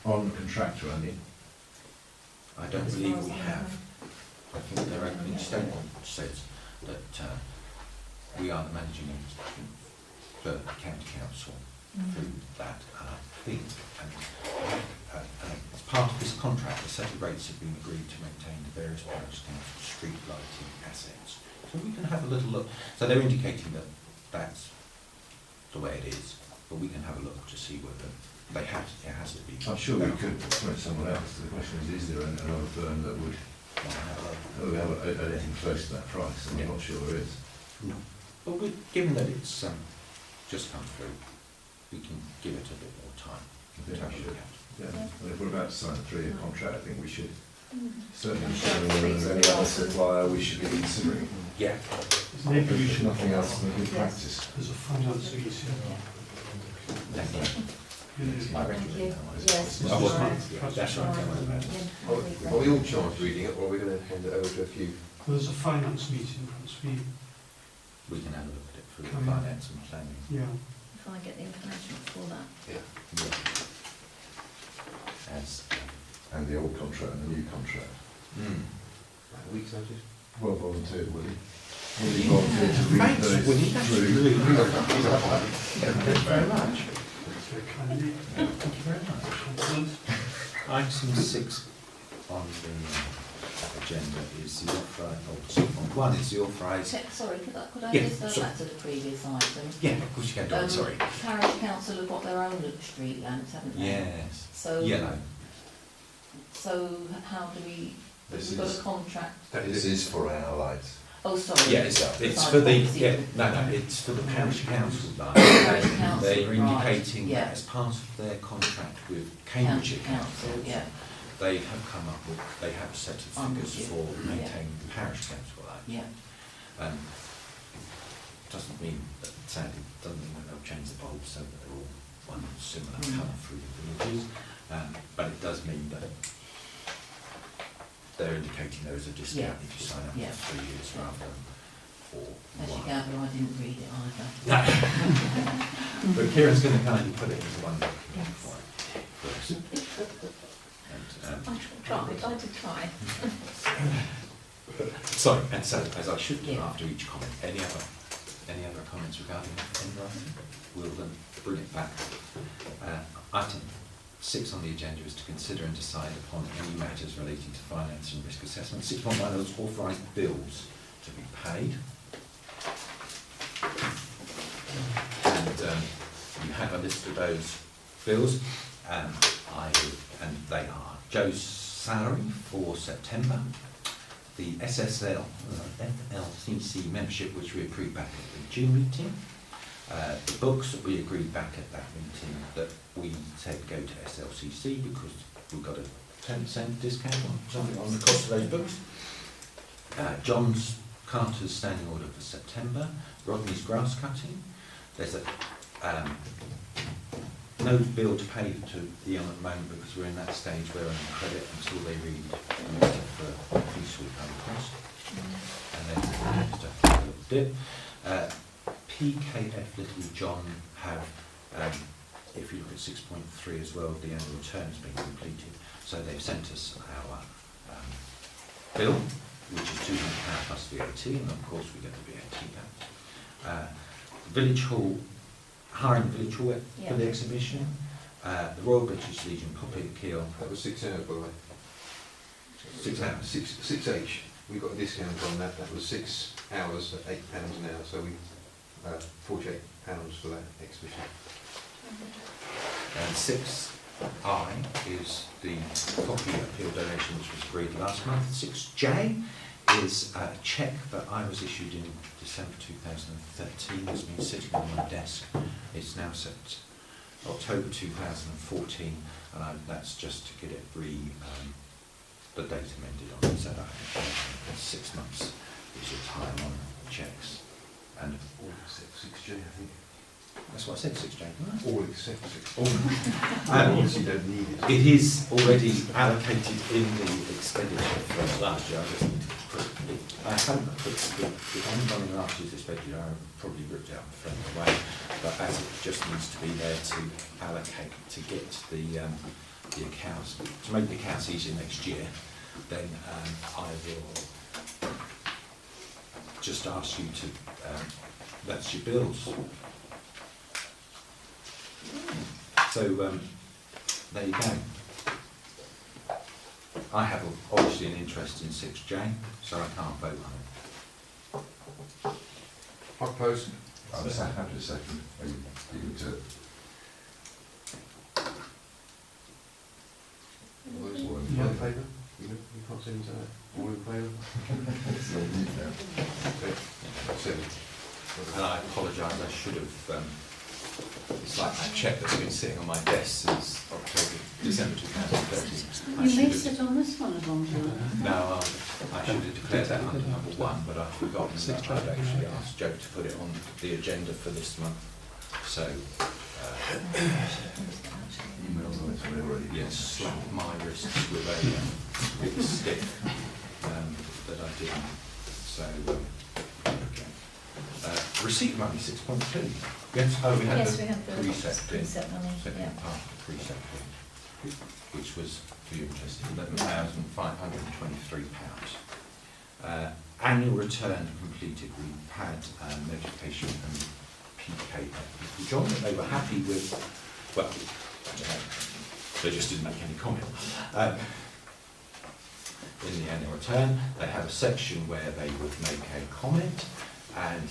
H: On contractor, I mean.
A: I don't
K: As far
A: believe
K: as
A: we
K: I
A: have.
K: know.
A: I think their opening statement says that we are the managing agent for the county council through that. And I think, as part of this contract, the set of rates have been agreed to maintain the various parish council street lighting assets. So we can have a little look. So they're indicating that that's the way it is, but we can have a look to see whether it has to be.
H: I'm sure we could appoint someone else. The question is there another firm that would have anything close to that price? And I'm not sure there is.
A: No. But given that it's just come through, we can give it a bit more time
H: I
A: to
H: think
A: have a
H: we
A: look
H: should.
A: at.
H: Yeah. And if we're about to sign a 3-year contract, I think we should certainly
K: I'm
H: show
K: sure
H: whether
K: it's
H: there's any other supplier we should be considering.
A: Yeah.
L: Maybe we should.
H: Nothing else than good
K: Yes.
H: practice.
L: There's a finance issue.
A: Thank you. My
K: Thank you.
A: recommendation.
K: Yes.
A: I was
K: Right.
A: That's right.
M: Are we all charged reading it, or are we going to hand it over to a few?
L: There's a finance meeting perhaps we,
A: We can have a look at it through
L: Can we?
A: finance and planning.
L: yeah.
K: If I get the information for that.
M: Yeah.
A: As,
H: And the old contract and the new contract.
M: Like a week's notice?
H: Well volunteered, Willie. Willie volunteered to read
A: Thanks,
H: those
A: Willie. That's
H: through.
A: really good. Thank you very much.
L: That's very kind of you.
A: Thank you very much.
L: Excellent.
A: Item 6 on the agenda is the one is the authorised.
J: Sorry, could I
A: Yeah,
J: just go
A: sure.
J: back to the previous item?
A: Yeah, of course you can do it, sorry.
J: Parish Council have got their own street lamps, haven't they?
A: Yes.
J: So,
A: Yellow.
J: so how do we,
H: This
J: we've got
H: is-
J: a contract?
H: This is for our lights.
J: Oh, sorry.
A: Yeah, it's for the, it's for the parish council line.
J: Parish Council,
A: They're
J: right,
A: indicating
J: yeah.
A: that as part of their contract with Cambridgeshire
J: Council,
A: Council,
J: yeah.
A: they have come up with, they have a set of figures
J: Yeah.
A: for maintaining the parish council line.
J: Yeah.
A: Doesn't mean that, sadly, doesn't mean that they'll change the bulbs so that they're all one similar colour through the villages. But it does mean that they're indicating there is a discount if you sign up
J: Yeah.
A: for 3 years rather than for
J: As you
A: one.
J: gather, I didn't read it either.
A: No. But Kieran's going to kindly put it into one document for us. And,
K: I tried, I did try.
A: sorry, and so as I should do
J: Yeah.
A: after each comment, any other comments regarding any writing? We'll then bring it back. Item 6 on the agenda is to consider and decide upon any matters relating to finance and risk assessment. 6.1 is authorised bills to be paid. And you have a list of those bills. And they are Joe's salary for September, the SSL, FLCC membership which we approved back at the June meeting, The books that we agreed back at that meeting that we said go to SLCC because we've got a 10% discount on something on the cost of those books. John's Carter's standing order for September. Rodney's grass cutting. There's a no bill to pay to Eon at the moment because we're in that stage where we're on credit until they read the meter for fee sweep and cost. And then just a little dip. PKF Little John have, if you look at 6.3 as well, the annual return has been completed. So they've sent us our bill, which is £200 plus VAT, and of course we get the VAT back. Village Hall, hiring the Village Hall for the exhibition. The Royal British Legion Poppy Keel.
M: That was 6 hours, by the way.
A: 6 hours.
M: 6 each. We got a discount on that. That was 6 hours at £8 an hour. So we £48 for that exhibition.
A: And 6I is the copy appeal donation which was agreed last month. 6J is a cheque that I was issued in December 2013. It's been sitting on my desk. It's now set October 2014, and that's just to get it the date amended on it, so that I think 6 months is your time on cheques. And
M: all except 6J, I think.
A: That's what I said, 6J.
M: All except 6J.
A: Obviously you don't need it. It is already allocated in the expenditure for last year. I just need to put it. I haven't put it. If I hadn't done in last year's expenditure, I would have probably ripped it out and thrown it away. But as it just needs to be there to allocate to get the accounts, to make the accounts easier next year, then I will just ask you to, that's your bills. So there you go. I have obviously an interest in 6J, so I can't vote on it.
M: I propose.
H: I'm happy to second. Are you to
M: All those in favour? You can't see into that. All in favour?
A: And I apologise, I should have, it's like that cheque that's been sitting on my desk since December 2013.
C: You may sit on this one as long as you want.
A: No, I should have declared that under number 1, but I've forgotten that I'd actually asked Joe to put it on the agenda for this month. So, yes, slap my wrists with a big stick that I did. So, okay. Receipt money 6.2. Yes, oh, we had
K: Yes,
A: the
K: we have the
A: precept bit,
K: precept money,
A: second
K: yeah.
A: part of the precept bit, which was, for your interest, £11,523. Annual return completed. We've had notification from PK John that they were happy with, well, I don't know, they just didn't make any comment. In the annual return, they have a section where they would make a comment, and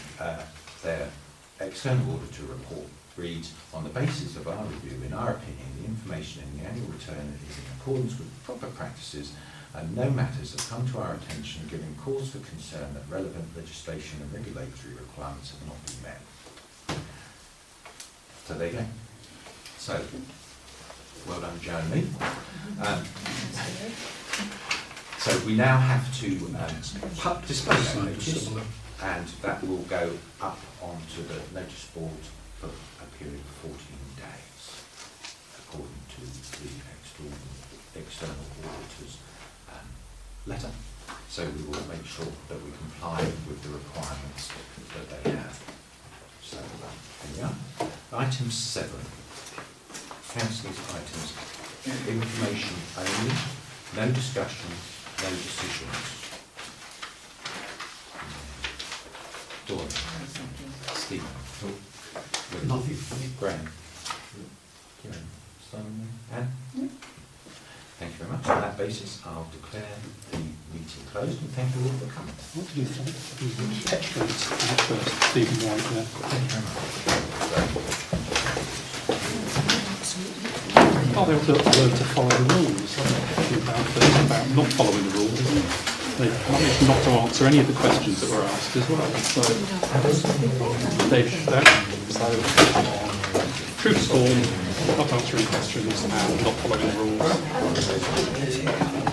A: their external auditor report reads, on the basis of our review, in our opinion, the information in the annual return is in accordance with proper practices and no matters have come to our attention giving cause for concern that relevant legislation and regulatory requirements have not been met. So there you go. So, well done, Jeremy. So we now have to display that notice, and that will go up onto the notice board for a period of 14 days, according to the external auditor's letter. So we will make sure that we comply with the requirements that they have. So here we are. Item 7. Councillors' items. Information only, no discussion, no decisions. Dawn. Stephen.
L: Nothing for me.
A: Graham. Kieran. Simon. Anne? Thank you very much. On that basis, I'll declare the meeting closed and thank you all for coming.
D: What do you think? Petrate first, Stephen White there.
A: Thank you very much.
D: Oh, they ought to learn to follow the rules. That's about not following the rules, isn't it? They managed not to answer any of the questions that were asked as well. So they've true to form, not answering questions and not following the rules.